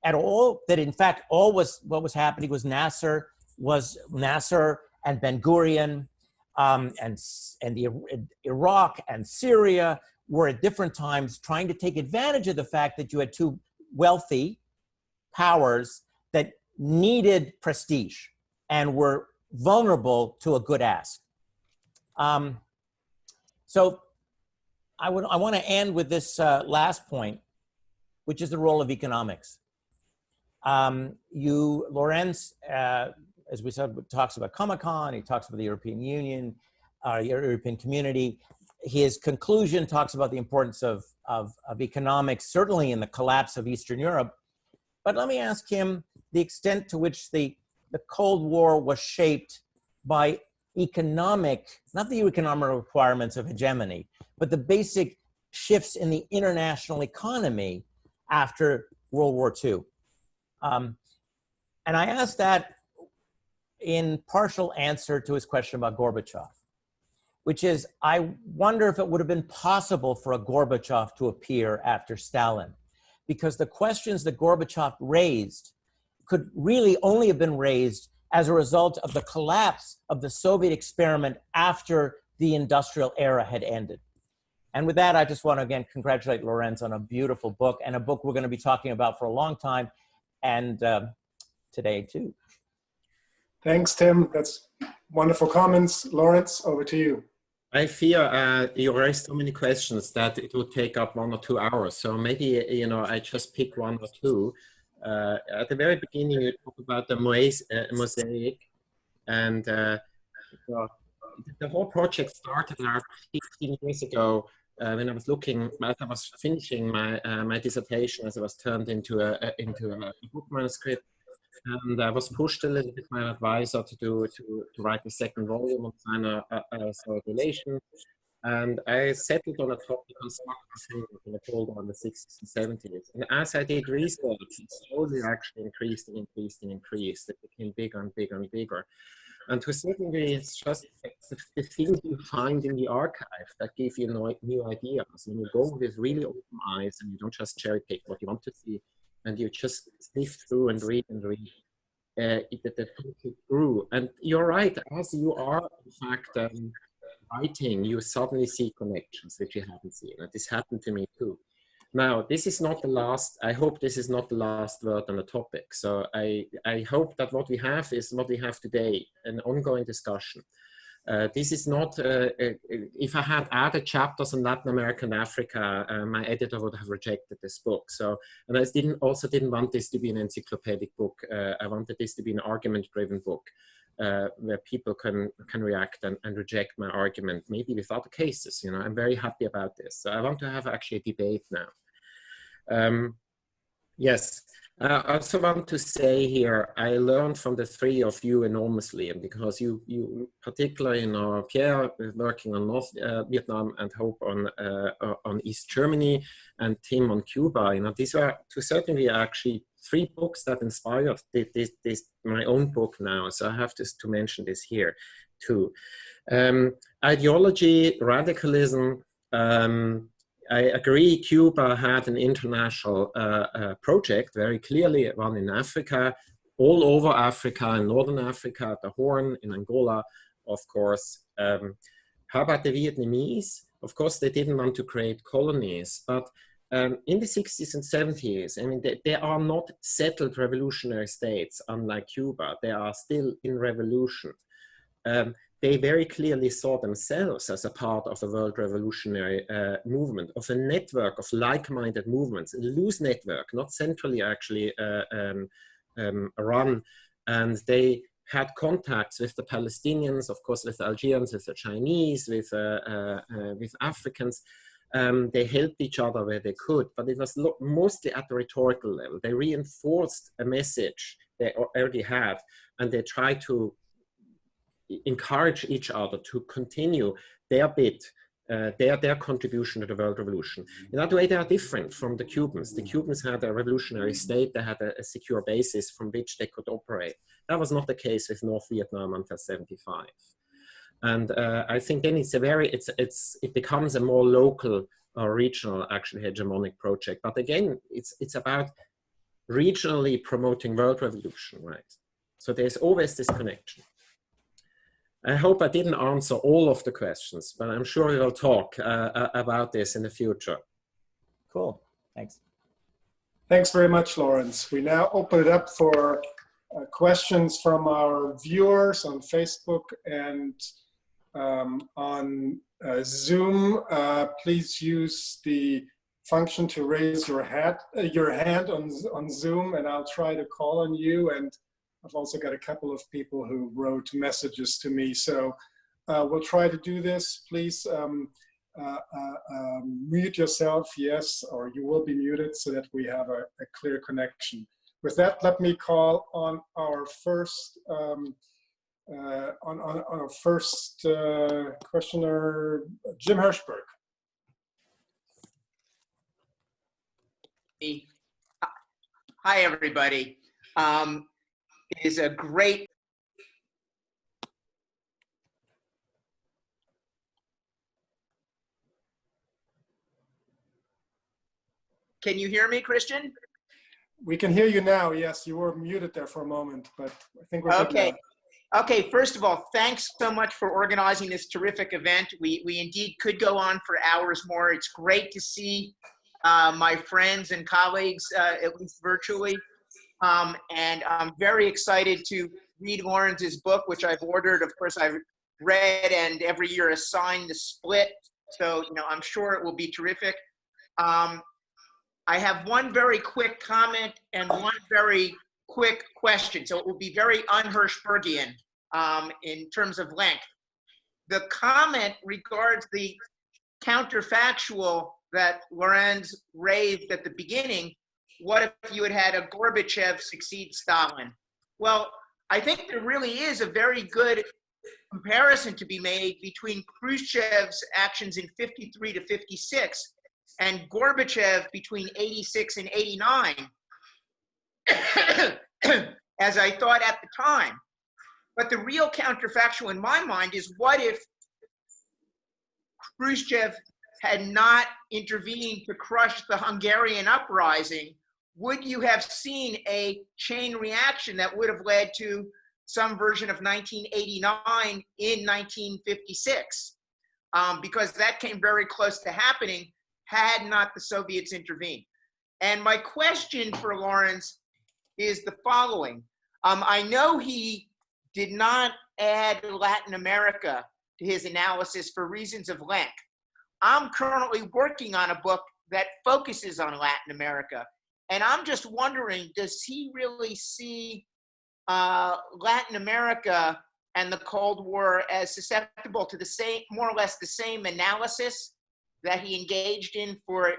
S6: at all? That in fact, what was happening was Nasser and Ben Gurion and Iraq and Syria were at different times trying to take advantage of the fact that you had two wealthy powers that needed prestige and were vulnerable to a good ask. So I want to end with this last point, which is the role of economics. Lorenz, as we said, talks about Comecon, he talks about the European Union, European community. His conclusion talks about the importance of economics, certainly in the collapse of Eastern Europe. But let me ask him the extent to which the Cold War was shaped by economic, not the economic requirements of hegemony, but the basic shifts in the international economy after World War II. And I asked that in partial answer to his question about Gorbachev, which is, I wonder if it would have been possible for a Gorbachev to appear after Stalin, because the questions that Gorbachev raised could really only have been raised as a result of the collapse of the Soviet experiment after the industrial era had ended. And with that, I just want to again congratulate Lorenz on a beautiful book, and a book we're going to be talking about for a long time, and today too.
S3: Thanks, Tim. That's wonderful comments. Lorenz, over to you.
S4: I fear you raised so many questions that it would take up 1 or 2 hours. So maybe, I just pick 1 or 2. At the very beginning, you talk about the mosaic, and the whole project started around 15 years ago when I was looking, as I was finishing my dissertation, as it was turned into a book manuscript. And I was pushed a little bit by my advisor to write the second volume on China-Soviet relations. And I settled on a topic on structural in the Cold War in the 60s and 70s. And as I did research, it slowly actually increased and increased and increased. It became bigger and bigger and bigger. And to a certain degree, it's just the things you find in the archive that give you new ideas. When you go with really open eyes and you don't just cherry pick what you want to see, and you just sniff through and read and read, the topic grew. And you're right, as you are, in fact, writing, you suddenly see connections which you haven't seen. And this happened to me too. Now, this is not the last, I hope this is not the last word on the topic. So I hope that what we have is what we have today, an ongoing discussion. This is not, if I had added chapters on Latin America and Africa, my editor would have rejected this book. So, and I also didn't want this to be an encyclopedic book. I wanted this to be an argument-driven book. Where people can react and reject my argument, maybe with other cases. You know, I'm very happy about this. So I want to have actually a debate now. Yes, I also want to say here, I learned from the three of you enormously, and because you particularly, you know, Pierre is working on North Vietnam and Hope on East Germany, and Tim on Cuba. You know, these are to a certain degree actually three books that inspired this my own book now. So I have to mention this here too. Ideology, radicalism. I agree, Cuba had an international project, very clearly one in Africa, all over Africa, in Northern Africa, at the Horn, in Angola, of course. How about the Vietnamese? Of course, they didn't want to create colonies, but in the 60s and 70s, I mean, they are not settled revolutionary states, unlike Cuba. They are still in revolution. They very clearly saw themselves as a part of the world revolutionary movement, of a network of like-minded movements, a loose network, not centrally actually run. And they had contacts with the Palestinians, of course, with the Algerians, with the Chinese, with Africans. They helped each other where they could, but it was mostly at the rhetorical level. They reinforced a message they already had, and they tried to encourage each other to continue their bit, their contribution to the world revolution. In that way, they are different from the Cubans. The Cubans had a revolutionary state. They had a secure basis from which they could operate. That was not the case with North Vietnam until 75. And I think then it becomes a more local or regional, actually hegemonic project. But again, it's about regionally promoting world revolution, right? So there's always this connection. I hope I didn't answer all of the questions, but I'm sure we will talk about this in the future.
S6: Cool, thanks.
S3: Thanks very much, Lorenz. We now open it up for questions from our viewers on Facebook and on Zoom. Please use the function to raise your hand on Zoom, and I'll try to call on you. And I've also got a couple of people who wrote messages to me. So we'll try to do this. Please mute yourself, yes, or you will be muted so that we have a clear connection. With that, let me call on our first questioner, Jim Hirschberg.
S7: Hi, everybody. It is a great Can you hear me, Christian?
S3: We can hear you now. Yes, you were muted there for a moment, but I think we're good
S7: okay.
S3: now.
S7: Okay, first of all, thanks so much for organizing this terrific event. We indeed could go on for hours more. It's great to see my friends and colleagues, at least virtually. And I'm very excited to read Lorenz's book, which I've ordered. Of course, I've read and every year assigned The Split. So, you know, I'm sure it will be terrific. I have one very quick comment and one very quick question. So it will be very un-Hirschbergian in terms of length. The comment regards the counterfactual that Lorenz raised at the beginning. What if you had had a Gorbachev succeed Stalin? Well, I think there really is a very good comparison to be made between Khrushchev's actions in 53 to 56 and Gorbachev between 86 and 89, as I thought at the time. But the real counterfactual in my mind is, what if Khrushchev had not intervened to crush the Hungarian uprising? Would you have seen a chain reaction that would have led to some version of 1989 in 1956? Because that came very close to happening had not the Soviets intervened. And my question for Lorenz is the following. I know he did not add Latin America to his analysis for reasons of length. I'm currently working on a book that focuses on Latin America. And I'm just wondering, does he really see Latin America and the Cold War as susceptible to the same, more or less the same analysis that he engaged in for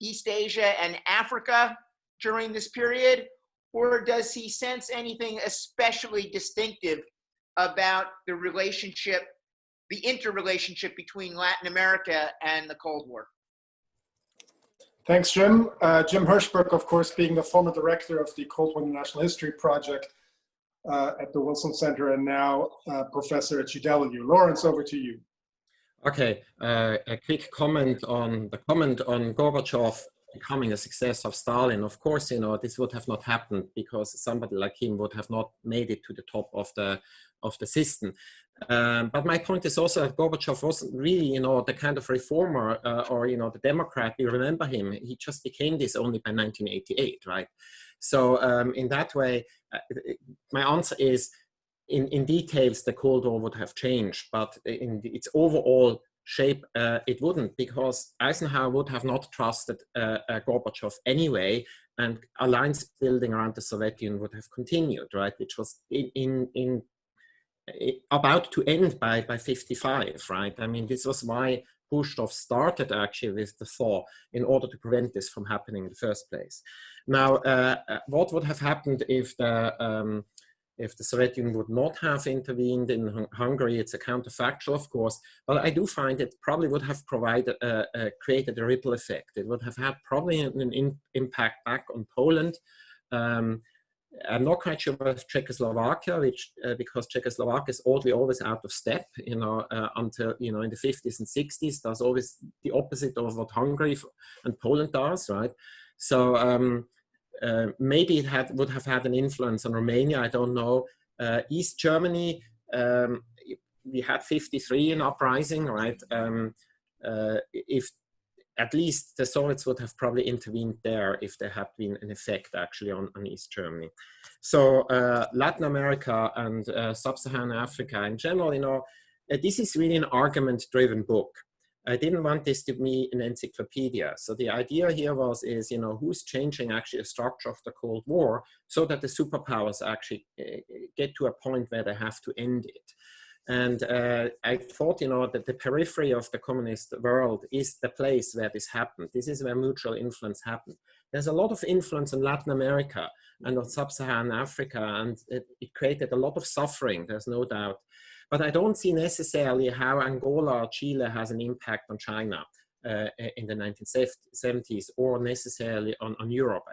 S7: East Asia and Africa during this period? Or does he sense anything especially distinctive about the relationship, the interrelationship between Latin America and the Cold War?
S3: Thanks, Jim. Jim Hirschberg, of course, being the former director of the Cold War International History Project at the Wilson Center, and now professor at UW. Lorenz, over to you.
S4: Okay, a quick comment on Gorbachev becoming a successor of Stalin. Of course, you know, this would have not happened because somebody like him would have not made it to the top of the system. But my point is also that Gorbachev wasn't really, you know, the kind of reformer or, you know, the Democrat we remember him. He just became this only by 1988, right? So in that way, my answer is, in details, the Cold War would have changed, but in its overall shape, it wouldn't, because Eisenhower would have not trusted Gorbachev anyway, and alliance building around the Soviet Union would have continued, right? Which was about to end by 55, right? I mean, this was why Khrushchev started actually with the thaw in order to prevent this from happening in the first place. Now, what would have happened if the Soviet Union would not have intervened in Hungary? It's a counterfactual, of course, but I do find it probably would have provided, created a ripple effect. It would have had probably an impact back on Poland. I'm not quite sure about Czechoslovakia, because Czechoslovakia is oddly always out of step, you know, until, you know, in the 50s and 60s, does always the opposite of what Hungary and Poland does, right? So maybe it would have had an influence on Romania, I don't know. East Germany, we had 53 in uprising, right? If at least the Soviets would have probably intervened there if there had been an effect actually on East Germany. So Latin America and Sub-Saharan Africa in general, you know, this is really an argument-driven book. I didn't want this to be an encyclopedia. So the idea here is, you know, who's changing actually the structure of the Cold War so that the superpowers actually get to a point where they have to end it. And I thought, you know, that the periphery of the communist world is the place where this happened. This is where mutual influence happened. There's a lot of influence in Latin America and on Sub-Saharan Africa, and it created a lot of suffering, there's no doubt. But I don't see necessarily how Angola or Chile has an impact on China in the 1970s, or necessarily on Europe.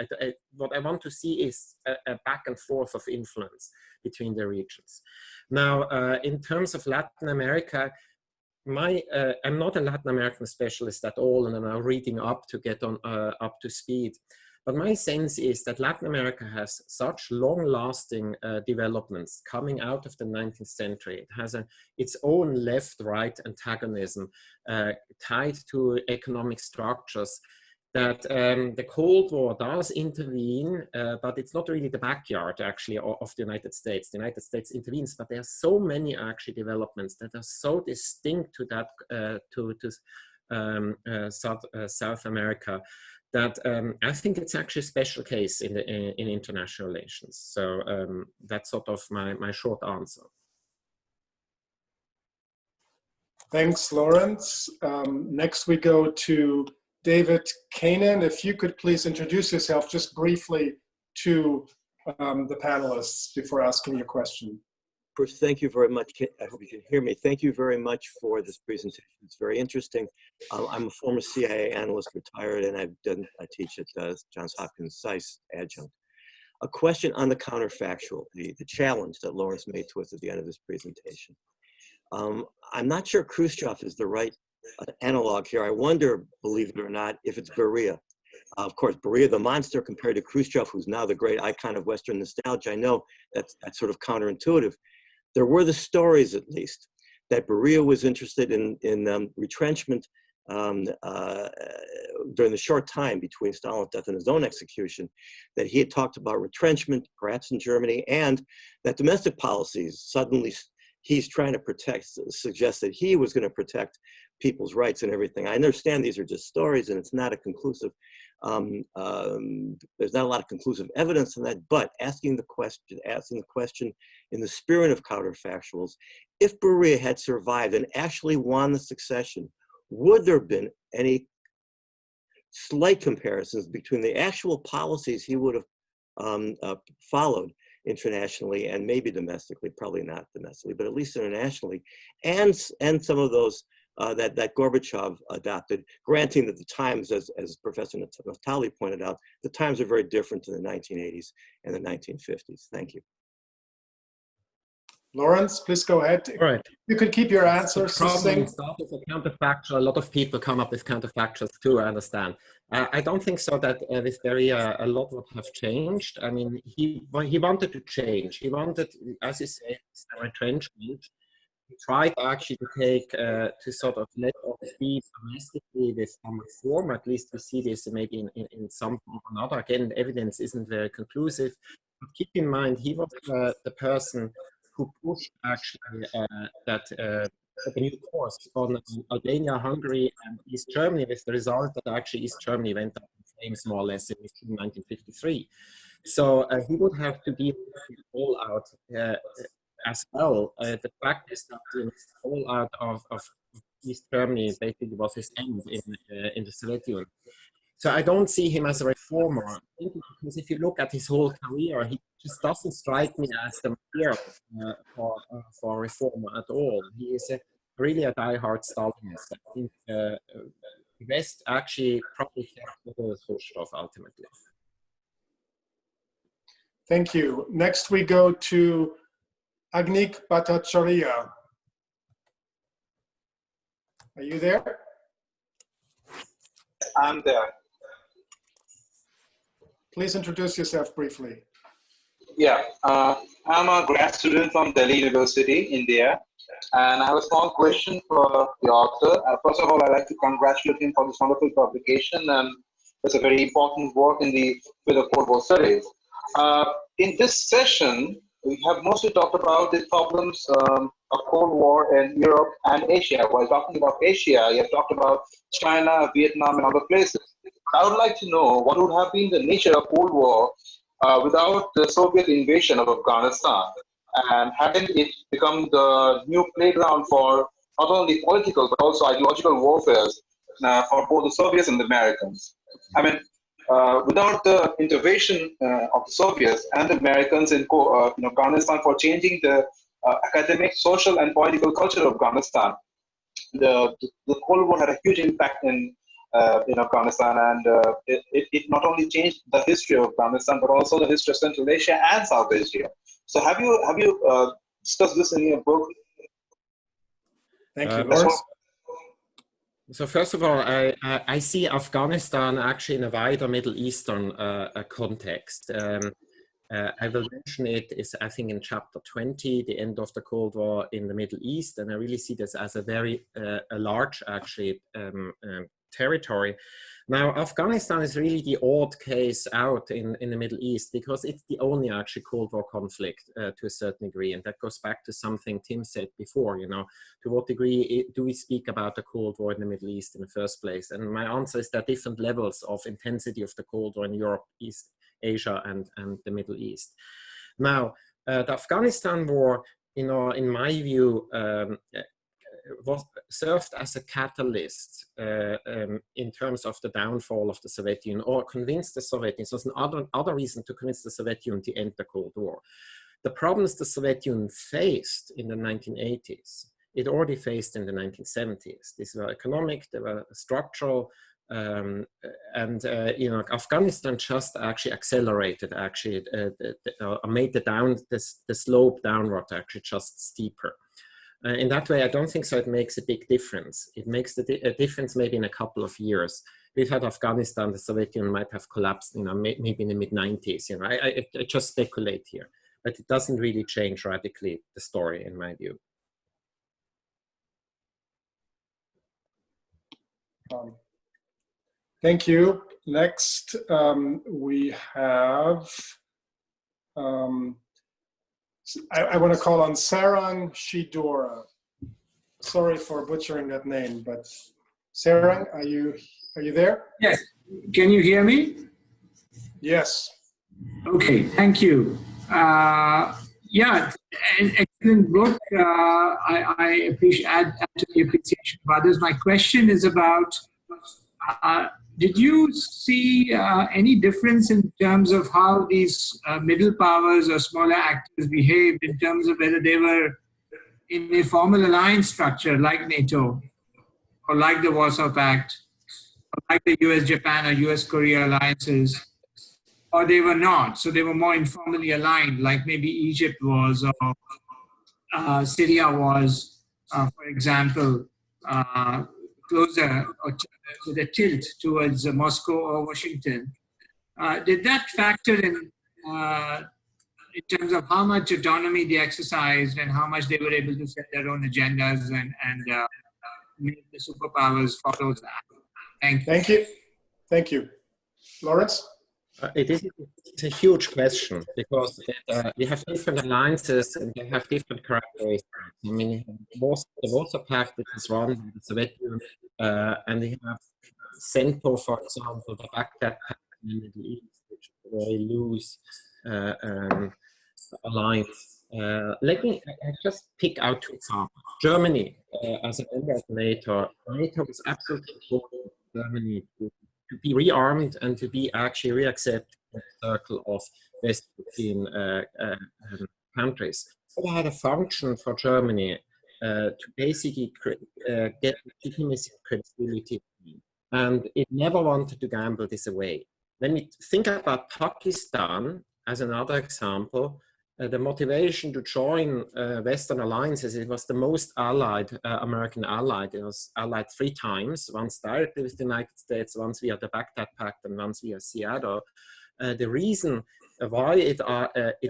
S4: What I want to see is a back and forth of influence between the regions. Now, in terms of Latin America, I'm not a Latin American specialist at all, and I'm now reading up to get on up to speed. But my sense is that Latin America has such long-lasting developments coming out of the 19th century. It has its own left-right antagonism tied to economic structures, that the Cold War does intervene, but it's not really the backyard actually of the United States. The United States intervenes, but there are so many actually developments that are so distinct to that South America, that I think it's actually a special case in international relations. So that's sort of my short answer.
S3: Thanks, Lorenz. Next we go to David Kanan. If you could please introduce yourself just briefly to the panelists before asking your question.
S8: First, thank you very much. I hope you can hear me. Thank you very much for this presentation. It's very interesting. I'm a former CIA analyst, retired, and I teach at Johns Hopkins SAIS adjunct. A question on the counterfactual, the challenge that Lawrence made to us at the end of this presentation. I'm not sure Khrushchev is the right analog here. I wonder, believe it or not, if it's Beria. Of course, Beria the monster compared to Khrushchev, who's now the great icon of Western nostalgia. I know that's sort of counterintuitive. There were the stories, at least, that Beria was interested in retrenchment during the short time between Stalin's death and his own execution, that he had talked about retrenchment, perhaps in Germany, and that domestic policies, suddenly he's trying to suggest that he was going to protect people's rights and everything. I understand these are just stories and it's not a conclusive, there's not a lot of conclusive evidence on that, but asking the question in the spirit of counterfactuals, if Beria had survived and actually won the succession, would there have been any slight comparisons between the actual policies he would have followed internationally and maybe domestically, probably not domestically, but at least internationally, and some of those that Gorbachev adopted, granting that the times, as Professor Naftali pointed out, the times are very different in the 1980s and the 1950s. Thank you.
S3: Lawrence, please go ahead.
S4: All right.
S3: You could keep your answers succinct.
S4: Start with a counterfactual. A lot of people come up with counterfactuals too, I understand. I don't think so that with Beria a lot would have changed. I mean, he wanted to change. He wanted, as you say, a retrenchment. He tried actually to take, to sort of let off speed domestically with some reform. At least we see this maybe in some form or another. Again, evidence isn't very conclusive. But keep in mind, he was the person who pushed actually that a new course on Albania, Hungary, and East Germany, with the result that actually East Germany went up in flames more or less in 1953. So he would have to be all out as well. The fact is that the all out of East Germany basically was his end in the Soviet Union. So I don't see him as a reformer, because if you look at his whole career, he just doesn't strike me as the material for reformer at all. He is really a diehard Stalinist. I think the West actually probably helped with Khrushchev ultimately.
S3: Thank you. Next we go to Agnik Bhattacharya. Are you there?
S9: I'm there.
S3: Please introduce yourself briefly.
S9: Yeah, I'm a grad student from Delhi University, India, and I have a small question for the author. First of all, I'd like to congratulate him for this wonderful publication, and it's a very important work in the field of Cold War studies. In this session, we have mostly talked about the problems of Cold War in Europe and Asia. While talking about Asia, you have talked about China, Vietnam, and other places. I would like to know what would have been the nature of Cold War without the Soviet invasion of Afghanistan, and hadn't it become the new playground for not only political but also ideological warfare for both the Soviets and the Americans. I mean, without the intervention of the Soviets and the Americans in Afghanistan for changing the academic, social, and political culture of Afghanistan, the Cold War had a huge impact in Afghanistan, and it not only changed the history of Afghanistan but also the history of Central Asia and South Asia. So have you discussed this in your book?
S3: Thank you, Lawrence.
S4: So first of all, I see Afghanistan actually in a wider Middle Eastern context. I will mention it is, I think, in chapter 20, the end of the Cold War in the Middle East, and I really see this as a very large, actually, territory. Now, Afghanistan is really the odd case out in the Middle East, because it's the only actually Cold War conflict to a certain degree, and that goes back to something Tim said before, you know, to what degree do we speak about the Cold War in the Middle East in the first place? And my answer is that different levels of intensity of the Cold War in Europe, East Asia, and the Middle East. Now, the Afghanistan war, you know, in my view, was served as a catalyst in terms of the downfall of the Soviet Union, or convinced the Soviet Union. So it's another reason to convince the Soviet Union to end the Cold War. the problems the Soviet Union faced in the 1980s, it already faced in the 1970s. These were economic, they were structural, and you know, Afghanistan just actually accelerated, actually made the slope downward actually just steeper. In that way, I don't think so. It makes a big difference. It makes a difference maybe in a couple of years. We've had Afghanistan, the Soviet Union might have collapsed, you know, maybe in the mid-90s. You know, I just speculate here, but it doesn't really change radically the story, in my view.
S3: Thank you. Next, we have, I want to call on Sarang Shidora. Sorry for butchering that name, but Sarang, are you there?
S10: Yes. Can you hear me?
S3: Yes.
S10: Okay, thank you. Yeah, an excellent book. I appreciate add to the appreciation of others. My question is about, did you see any difference in terms of how these middle powers or smaller actors behaved in terms of whether they were in a formal alliance structure like NATO or like the Warsaw Pact, or like the US-Japan or US-Korea alliances, or they were not? So they were more informally aligned, like maybe Egypt was or Syria was, for example, closer or with a tilt towards Moscow or Washington. Did that factor in terms of how much autonomy they exercised and how much they were able to set their own agendas and make the superpowers follow that? Thank you.
S3: Thank you. Thank you. Lorenz?
S4: It's a huge question because we have different alliances and they have different characteristics. I mean, the Warsaw Pact, which is run by the Soviet Union, and we have CENTO, for example, the Baghdad Pact in the Middle East, which is a very loose alliance. Let me just pick out two examples. Germany, as a member of NATO is absolutely important for Germany to be rearmed and to be actually reaccepted in the circle of West European countries. So it had a function for Germany to basically get legitimacy and credibility, and it never wanted to gamble this away. When we think about Pakistan as another example, the motivation to join Western alliances, it was the most allied, American allied. It was allied 3 times, once directly with the United States, once via the Baghdad Pact, and once via Seattle. The reason why it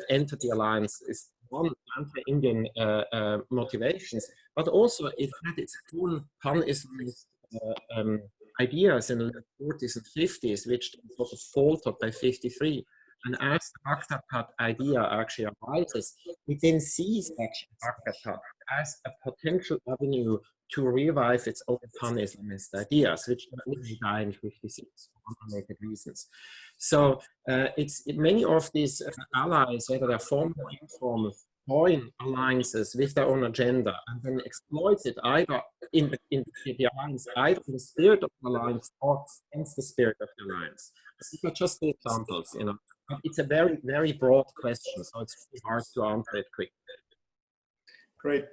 S4: entered the alliance is one, anti-Indian motivations, but also it had its own Pan-Islamist ideas in the 40s and 50s, which sort of faltered by 53. And as the Baghdad Pact idea actually arises, we then see actually Baghdad Pact as a potential avenue to revive its own Pan-Islamist ideas, which only died in 56 for unrelated reasons. So many of these allies, whether they're formal or informal, join alliances with their own agenda and then exploit it either in the alliance, either in the spirit of the alliance or against the spirit of the alliance. These are just the examples, you know. But it's a very, very broad question, so it's really hard to answer it quickly.
S3: Great.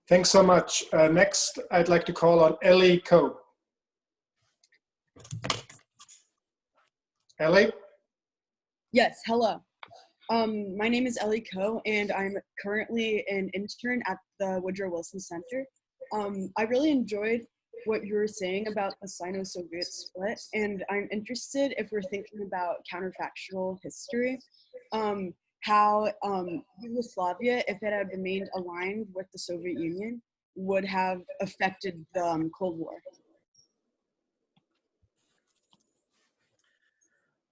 S3: Thanks so much. Next, I'd like to call on Ellie Koh. Ellie?
S11: Yes, hello. My name is Ellie Koh, and I'm currently an intern at the Woodrow Wilson Center. I really enjoyed what you were saying about the Sino-Soviet split, and I'm interested, if we're thinking about counterfactual history, how Yugoslavia, if it had remained aligned with the Soviet Union, would have affected the Cold War.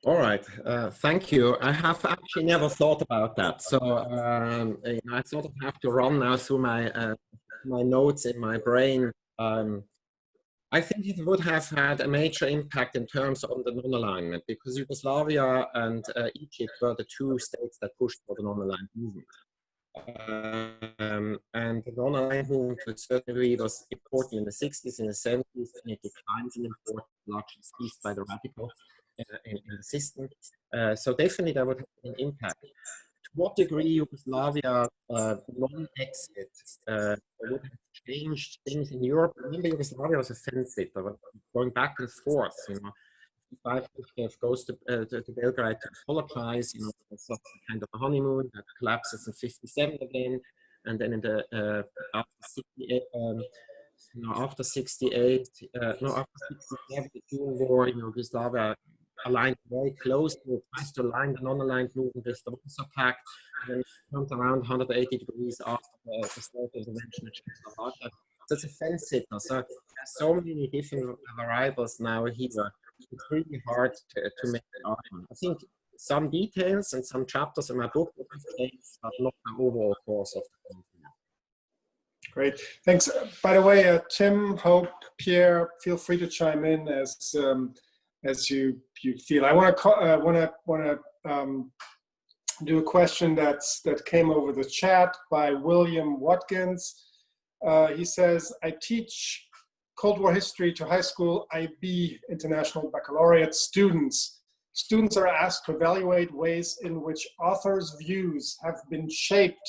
S4: All right, thank you. I have actually never thought about that. So I sort of have to run now through my my notes in my brain. I think it would have had a major impact in terms of the non-alignment, because Yugoslavia and Egypt were the 2 states that pushed for the non-aligned movement. And the non-aligned movement to a certain degree was important in the 60s, in the 70s, and it declines in importance, largely seized by the radicals in the system. So definitely that would have an impact. what degree Yugoslavia non-exit would have changed things in Europe. Remember, Yugoslavia was a fence sitter, going back and forth. You know, Khrushchev goes to Belgrade to apologize. You know, it's sort of kind of a honeymoon that collapses in '57 again, and then in the after 68. You know, after 68, after 67, the June War, you know, Yugoslavia aligned very closely, tries to align the non-aligned movement with the Warsaw Pact, and then it comes around 180 degrees after the Soviet intervention in Czechoslovakia. So it's a fence sitter. So there's so many different variables now here. It's really hard to make an argument. I think some details and some chapters in my book would have changed, but not the overall course of the conflict.
S3: Great, thanks. By the way, Tim, Hope, Pierre, feel free to chime in as you feel. I want to do a question that came over the chat by William Watkins. He says, I teach Cold War history to high school IB International Baccalaureate students. Students are asked to evaluate ways in which authors' views have been shaped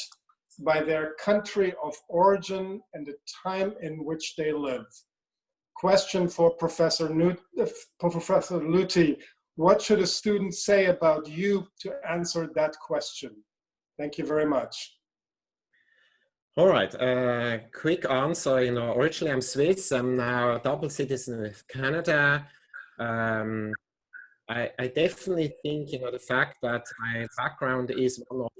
S3: by their country of origin and the time in which they live. Question for Professor Lüthi. What should a student say about you to answer that question? Thank you very much.
S4: All right, quick answer. You know, originally I'm Swiss. I'm now a double citizen with Canada. I definitely think, you know, the fact that my background is one of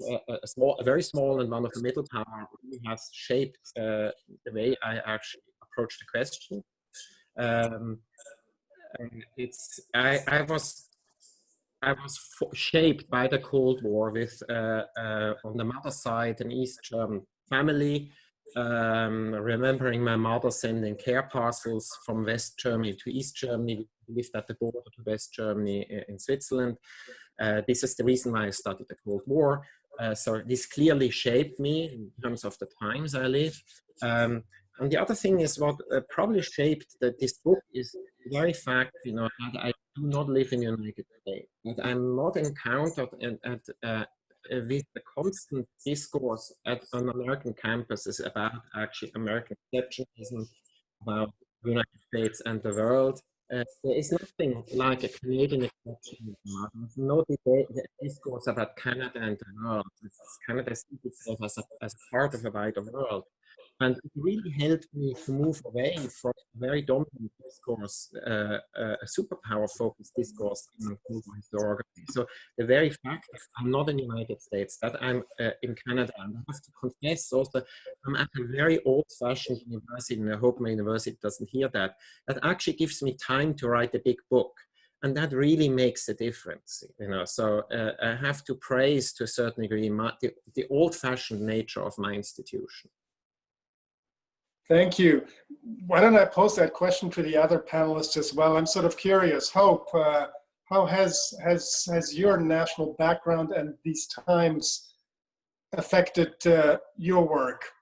S4: a very small and one of the middle power really has shaped the way I actually approach the question. I was shaped by the Cold War with on the mother's side an East German family, remembering my mother sending care parcels from West Germany to East Germany. We lived at the border to West Germany in Switzerland. This is the reason why I studied the Cold War. So this clearly shaped me in terms of the times I live. And the other thing is what probably shaped this book is the very fact, you know, that I do not live in the United States, that I'm not encountered with the constant discourse on American campuses about actually American exceptionalism, about the United States and the world. There is nothing like a Canadian exceptionalism. There's no debate, discourse about Canada and the world. Canada sees itself as a part of a wider world. And it really helped me to move away from a very dominant discourse, a superpower-focused discourse in historiography. So the very fact that I'm not in the United States, that I'm in Canada, and I have to confess also, I'm at a very old-fashioned university, and I hope my university doesn't hear that, that actually gives me time to write a big book. And that really makes a difference, you know. So I have to praise, to a certain degree, the old-fashioned nature of my institution.
S3: Thank you. Why don't I pose that question to the other panelists as well? I'm sort of curious. Hope, how has your national background and these times affected your work?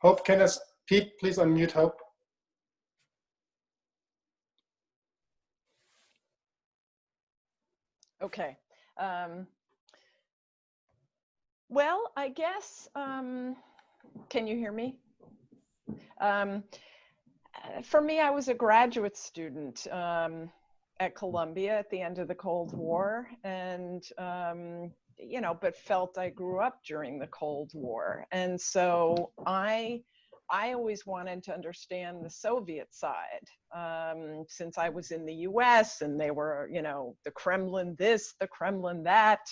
S3: Hope, Pete, please unmute Hope.
S5: Okay. Well, I guess, can you hear me? For me, I was a graduate student at Columbia at the end of the Cold War, and, you know, but felt I grew up during the Cold War. And so I always wanted to understand the Soviet side, since I was in the US and they were, you know, the Kremlin this, the Kremlin that.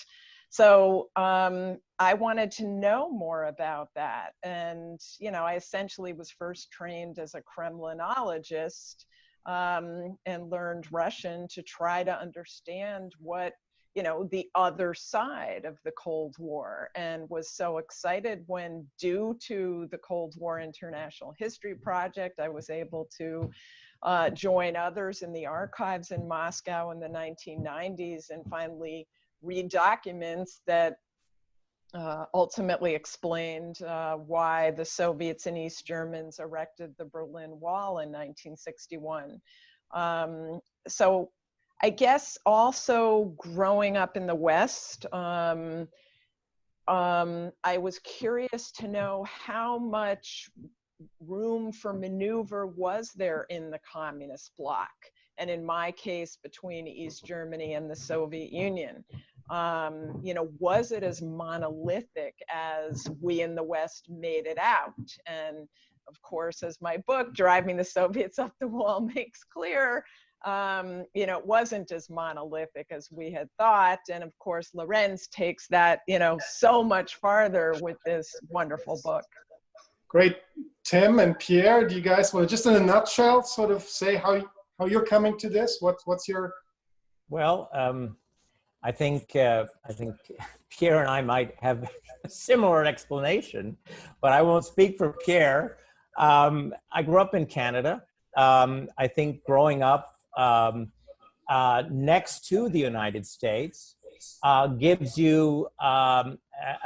S5: So I wanted to know more about that. And, you know, I essentially was first trained as a Kremlinologist and learned Russian to try to understand what, you know, the other side of the Cold War, and was so excited when, due to the Cold War International History Project, I was able to join others in the archives in Moscow in the 1990s and finally read documents that ultimately explained why the Soviets and East Germans erected the Berlin Wall in 1961. So I guess also growing up in the West, I was curious to know how much room for maneuver was there in the communist bloc, and in my case, between East Germany and the Soviet Union. You know, was it as monolithic as we in the West made it out? And of course, as my book, Driving the Soviets Up the Wall, makes clear, you know, it wasn't as monolithic as we had thought. And of course, Lorenz takes that, you know, so much farther with this wonderful book.
S3: Great. Tim and Pierre, do you guys want to just in a nutshell sort of say how you're coming to this? What's your...
S6: Well, I think Pierre and I might have a similar explanation, but I won't speak for Pierre. I grew up in Canada. I think growing up next to the United States gives you a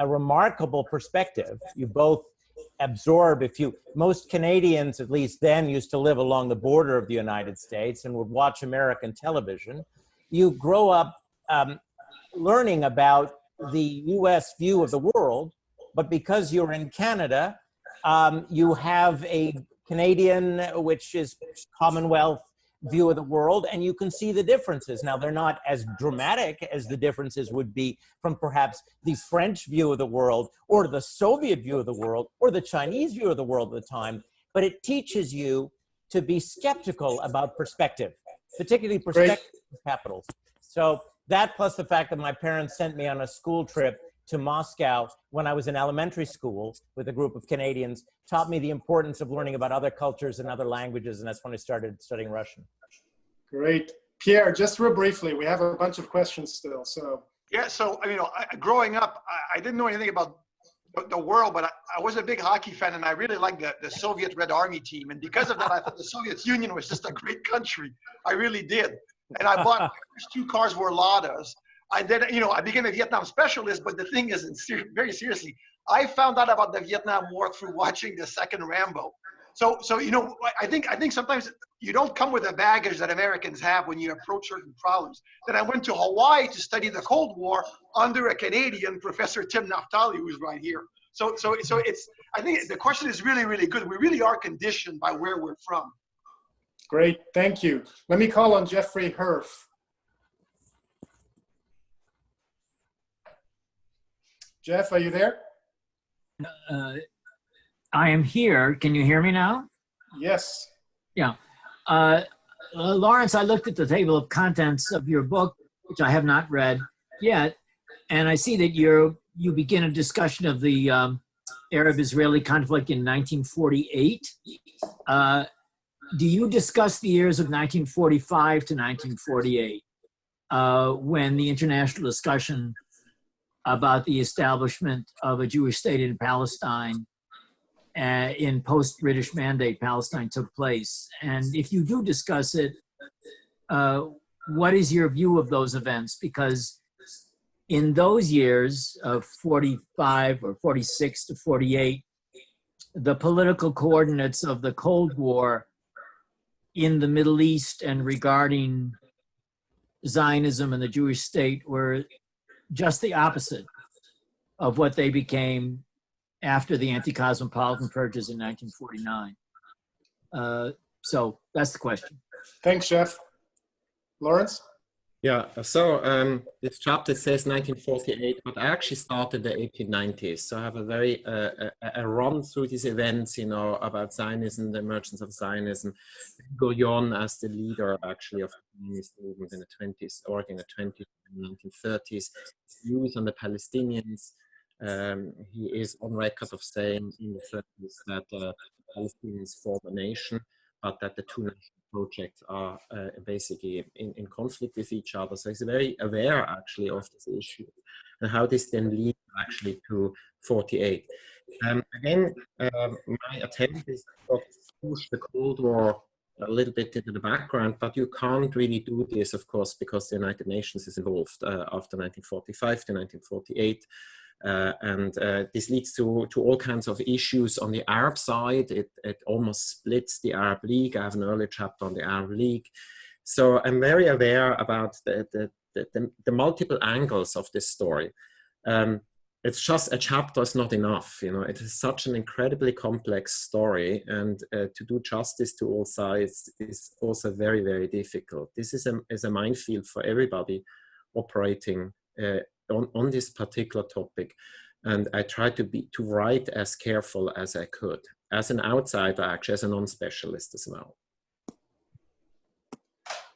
S6: remarkable perspective. You both absorb, most Canadians, at least then, used to live along the border of the United States and would watch American television. You grow up learning about the US view of the world, but because you're in Canada, you have a Canadian, which is Commonwealth view of the world, and you can see the differences. Now, they're not as dramatic as the differences would be from perhaps the French view of the world, or the Soviet view of the world, or the Chinese view of the world at the time, but it teaches you to be skeptical about perspective, particularly perspective of capitals. So that, plus the fact that my parents sent me on a school trip to Moscow when I was in elementary school with a group of Canadians, taught me the importance of learning about other cultures and other languages, and that's when I started studying Russian.
S3: Great. Pierre, just real briefly, we have a bunch of questions still, so.
S2: Yeah, so, you know, growing up, I didn't know anything about the world, but I was a big hockey fan, and I really liked the Soviet Red Army team, and because of that, I thought the Soviet Union was just a great country. I really did. And I bought, my first 2 cars were Ladas. And then, you know, I became a Vietnam specialist, but the thing is, very seriously, I found out about the Vietnam War through watching the second Rambo. So you know, I think sometimes you don't come with the baggage that Americans have when you approach certain problems. Then I went to Hawaii to study the Cold War under a Canadian, Professor Tim Naftali, who's right here. So it's, I think the question is really, really good. We really are conditioned by where we're from.
S3: Great, thank you. Let me call on Jeffrey Herf. Jeff, are you there?
S12: I am here. Can you hear me now?
S3: Yes.
S12: Yeah. Lawrence, I looked at the table of contents of your book, which I have not read yet, and I see that you begin a discussion of the Arab-Israeli conflict in 1948. Do you discuss the years of 1945 to 1948 when the international discussion about the establishment of a Jewish state in Palestine in post-British Mandate Palestine took place? And if you do discuss it, what is your view of those events? Because in those years of 45 or 46 to 48, the political coordinates of the Cold War in the Middle East and regarding Zionism and the Jewish state were just the opposite of what they became after the anti-cosmopolitan purges in 1949. So that's the question.
S3: Thanks, Jeff. Lawrence?
S4: Yeah, so this chapter says 1948, but I actually started the 1890s. So I have a very a run through these events, you know, about Zionism, the emergence of Zionism, Gurion as the leader actually of the Zionist movement in the 20s, or in the 20s and 1930s, views on the Palestinians. He is on record of saying in the 30s that Palestinians form a nation, but that the two national projects are basically in conflict with each other. So he's very aware actually of this issue and how this then leads actually to 48. Again, my attempt is to push the Cold War a little bit into the background, but you can't really do this, of course, because the United Nations is involved after 1945 to 1948. This leads to all kinds of issues on the Arab side. It almost splits the Arab League. I have an early chapter on the Arab League. So I'm very aware about the multiple angles of this story. It's just a chapter is not enough. You know, it is such an incredibly complex story, and to do justice to all sides is also very, very difficult. This is a minefield for everybody operating on this particular topic, and I try to write as careful as I could, as an outsider, actually, as a non-specialist as well.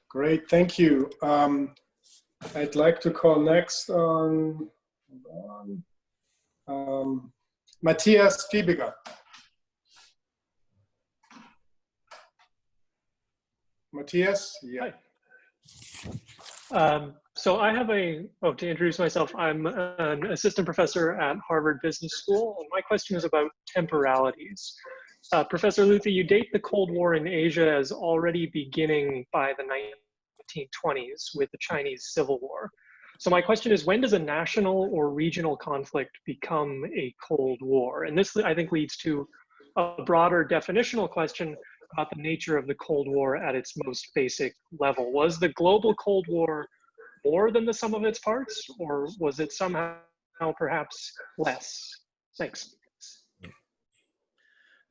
S3: Great, thank you. I'd like to call next on Matthias Fiebiger. Matthias, yeah.
S13: Hi. So I have to introduce myself, I'm an assistant professor at Harvard Business School, and my question is about temporalities. Professor Lüthi, you date the Cold War in Asia as already beginning by the 1920s with the Chinese Civil War. So my question is, when does a national or regional conflict become a Cold War? And this, I think, leads to a broader definitional question about the nature of the Cold War at its most basic level. Was the global Cold War more than the sum of its parts, or was it somehow perhaps less? Thanks.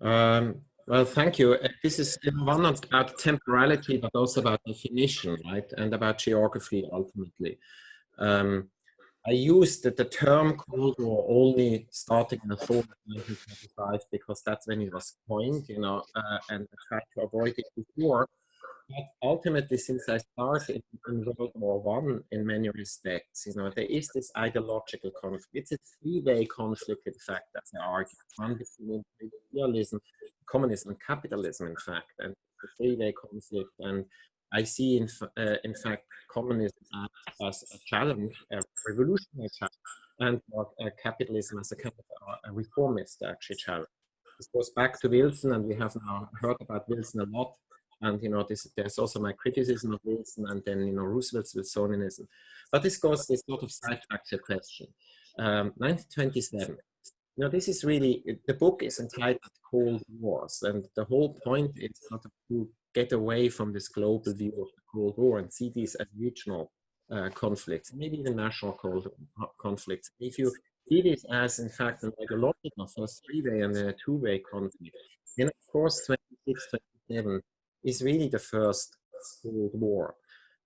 S4: Well, thank you. This is one about temporality, but also about definition, right? And about geography, ultimately. I used the term Cold War only starting in the fall of 1925 because that's when it was coined, you know, and I tried to avoid it before. But ultimately, since I started in World War I, in many respects, you know, there is this ideological conflict. It's a three-way conflict, in fact, as I argue. One between imperialism, communism, and capitalism, in fact, and the three-way conflict. And I see, in fact, communism as a challenge, a revolutionary challenge, and capitalism as a kind of a reformist, actually, challenge. This goes back to Wilson, and we have now heard about Wilson a lot. And, you know, there's also my criticism of Wilson, and then, you know, Roosevelt's Wilsonianism. But this sort of sidetracks the question. 1927. You know, this is really, the book is entitled Cold Wars, and the whole point is sort of to get away from this global view of the Cold War and see these as regional conflicts, maybe even national conflicts. If you see this as, in fact, an ideological first three-way and then a two-way conflict, then, of course, 26, 27 is really the first Cold War.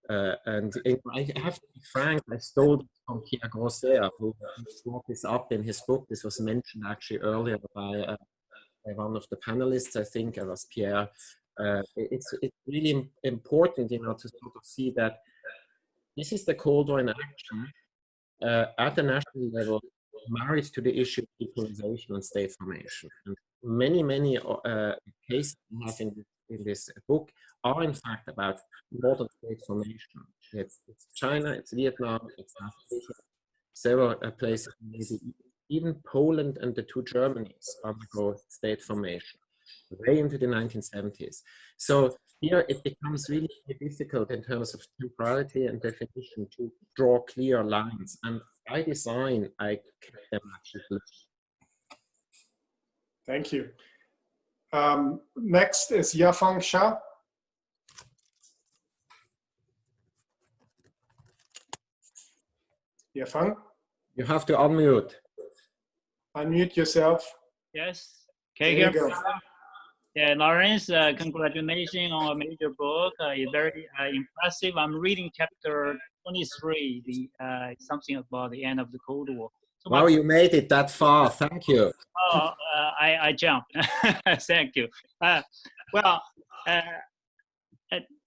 S4: And I have to be frank, I stole it from Pierre Grosser, who brought this up in his book. This was mentioned actually earlier by one of the panelists, I think it was Pierre. It's really important, you know, to sort of see that this is the Cold War in action at the national level, married to the issue of equalization and state formation. And many cases we have in this book are in fact about modern state formation. It's China, it's Vietnam, it's Africa, several places, maybe even Poland and the two Germanys undergo state formation way into the 1970s. So here it becomes really difficult in terms of temporality and definition to draw clear lines. And by design, I kept them actually.
S3: Thank you. Next is Yafang Shah. Yafang?
S4: You have to unmute.
S3: Unmute yourself.
S14: Yes. Can you hear me? Yeah, Lorenz, congratulations on a major book. It's very impressive. I'm reading chapter 23, something about the end of the Cold War. So
S4: wow, you made it that far. Thank you.
S14: Oh, I jumped. Thank you.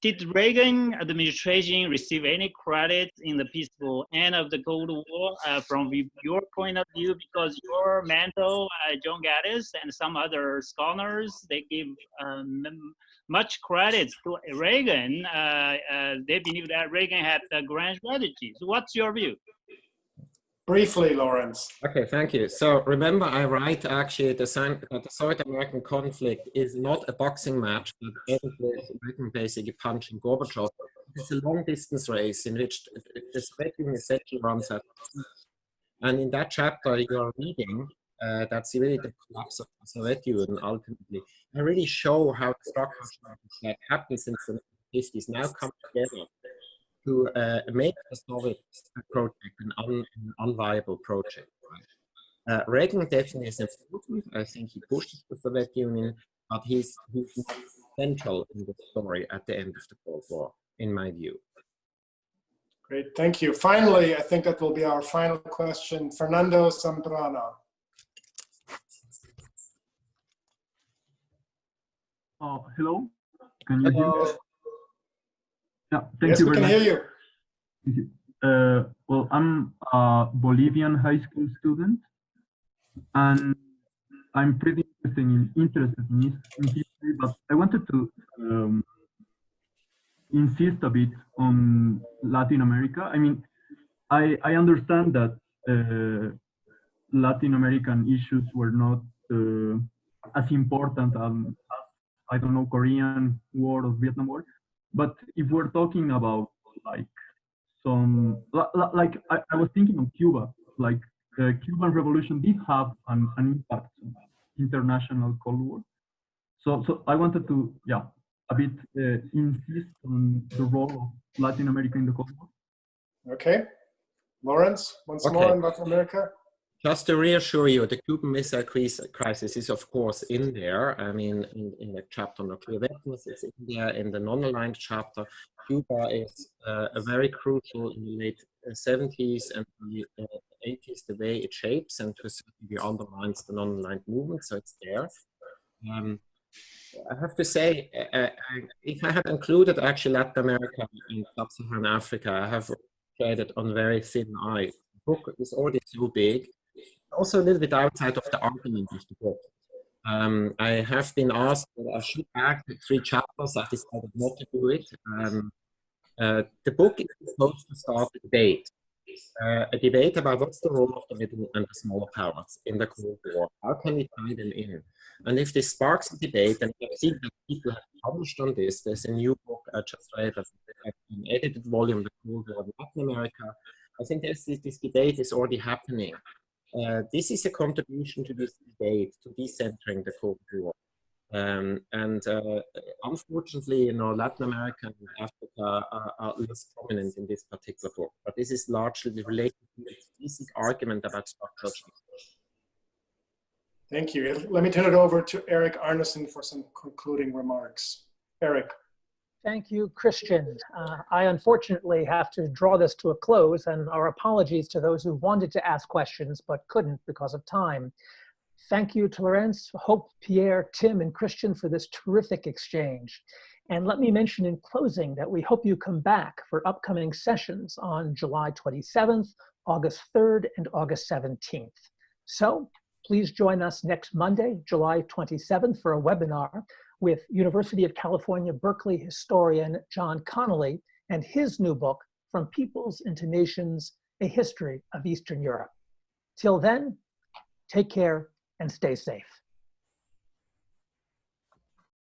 S14: Did Reagan administration receive any credit in the peaceful end of the Cold War from your point of view? Because your mentor, John Gaddis, and some other scholars, they give much credit to Reagan. They believe that Reagan had the grand strategy. So what's your view?
S3: Briefly, Lorenz.
S4: Okay, thank you. So remember, I write actually that the Soviet-American conflict is not a boxing match that ends with Reagan basically punching Gorbachev. It's a long-distance race in which the Soviet Union essentially runs out. And in that chapter you're reading, that's really the collapse of the Soviet Union ultimately. I really show how the structural changes that happened since the 1950s now come together to make the Soviet project an unviable project. Right? Reagan definitely is important. I think he pushes the Soviet Union, but he's not central in the story at the end of the Cold War, in my view.
S3: Great, thank you. Finally, I think that will be our final question. Fernando Zambrana.
S15: Hello, can you hear me? Yeah, thank
S3: yes,
S15: you
S3: we
S15: very
S3: can
S15: much.
S3: hear you.
S15: Well, I'm a Bolivian high school student, and I'm pretty interested in history, but I wanted to insist a bit on Latin America. I mean, I understand that Latin American issues were not as important as, I don't know, Korean War or Vietnam War. But if we're talking about like some, like I was thinking of Cuba, like the Cuban Revolution did have an impact on international Cold War. So I wanted to, yeah, a bit insist on the role of Latin America in the Cold War.
S3: Okay. Lawrence, once more in Latin America.
S4: Just to reassure you, the Cuban Missile Crisis is of course in there. I mean, in the chapter on nuclear weapons, it's in there. In the non-aligned chapter, Cuba is a very crucial in the late 70s and the 80s, the way it shapes and to a certain degree undermines the non-aligned movement, so it's there. I have to say, if I had included actually Latin America and Sub-Saharan Africa, I have treaded on very thin ice. The book is already so big, also a little bit outside of the argument of the book. I have been asked that I should add 3 chapters. I decided not to do it. The book is supposed to start a debate about what's the role of the middle and the smaller powers in the Cold War. How can we tie them in? And if this sparks a debate, and I've seen that people have published on this, there's a new book I just read, an edited volume, The Cold War in Latin America. I think this debate is already happening. This is a contribution to this debate, to decentering the Cold War. Unfortunately, you know, Latin America and Africa are less prominent in this particular book, but this is largely related to the basic argument about structural change.
S3: Thank you. Let me turn it over to Eric Arnesen for some concluding remarks. Eric.
S1: Thank you, Christian. I unfortunately have to draw this to a close, and our apologies to those who wanted to ask questions but couldn't because of time. Thank you to Lorenz, Hope, Pierre, Tim, and Christian for this terrific exchange. And let me mention in closing that we hope you come back for upcoming sessions on July 27th, August 3rd, and August 17th. So please join us next Monday, July 27th, for a webinar with University of California, Berkeley historian John Connolly and his new book, From Peoples into Nations, A History of Eastern Europe. Till then, take care and stay safe.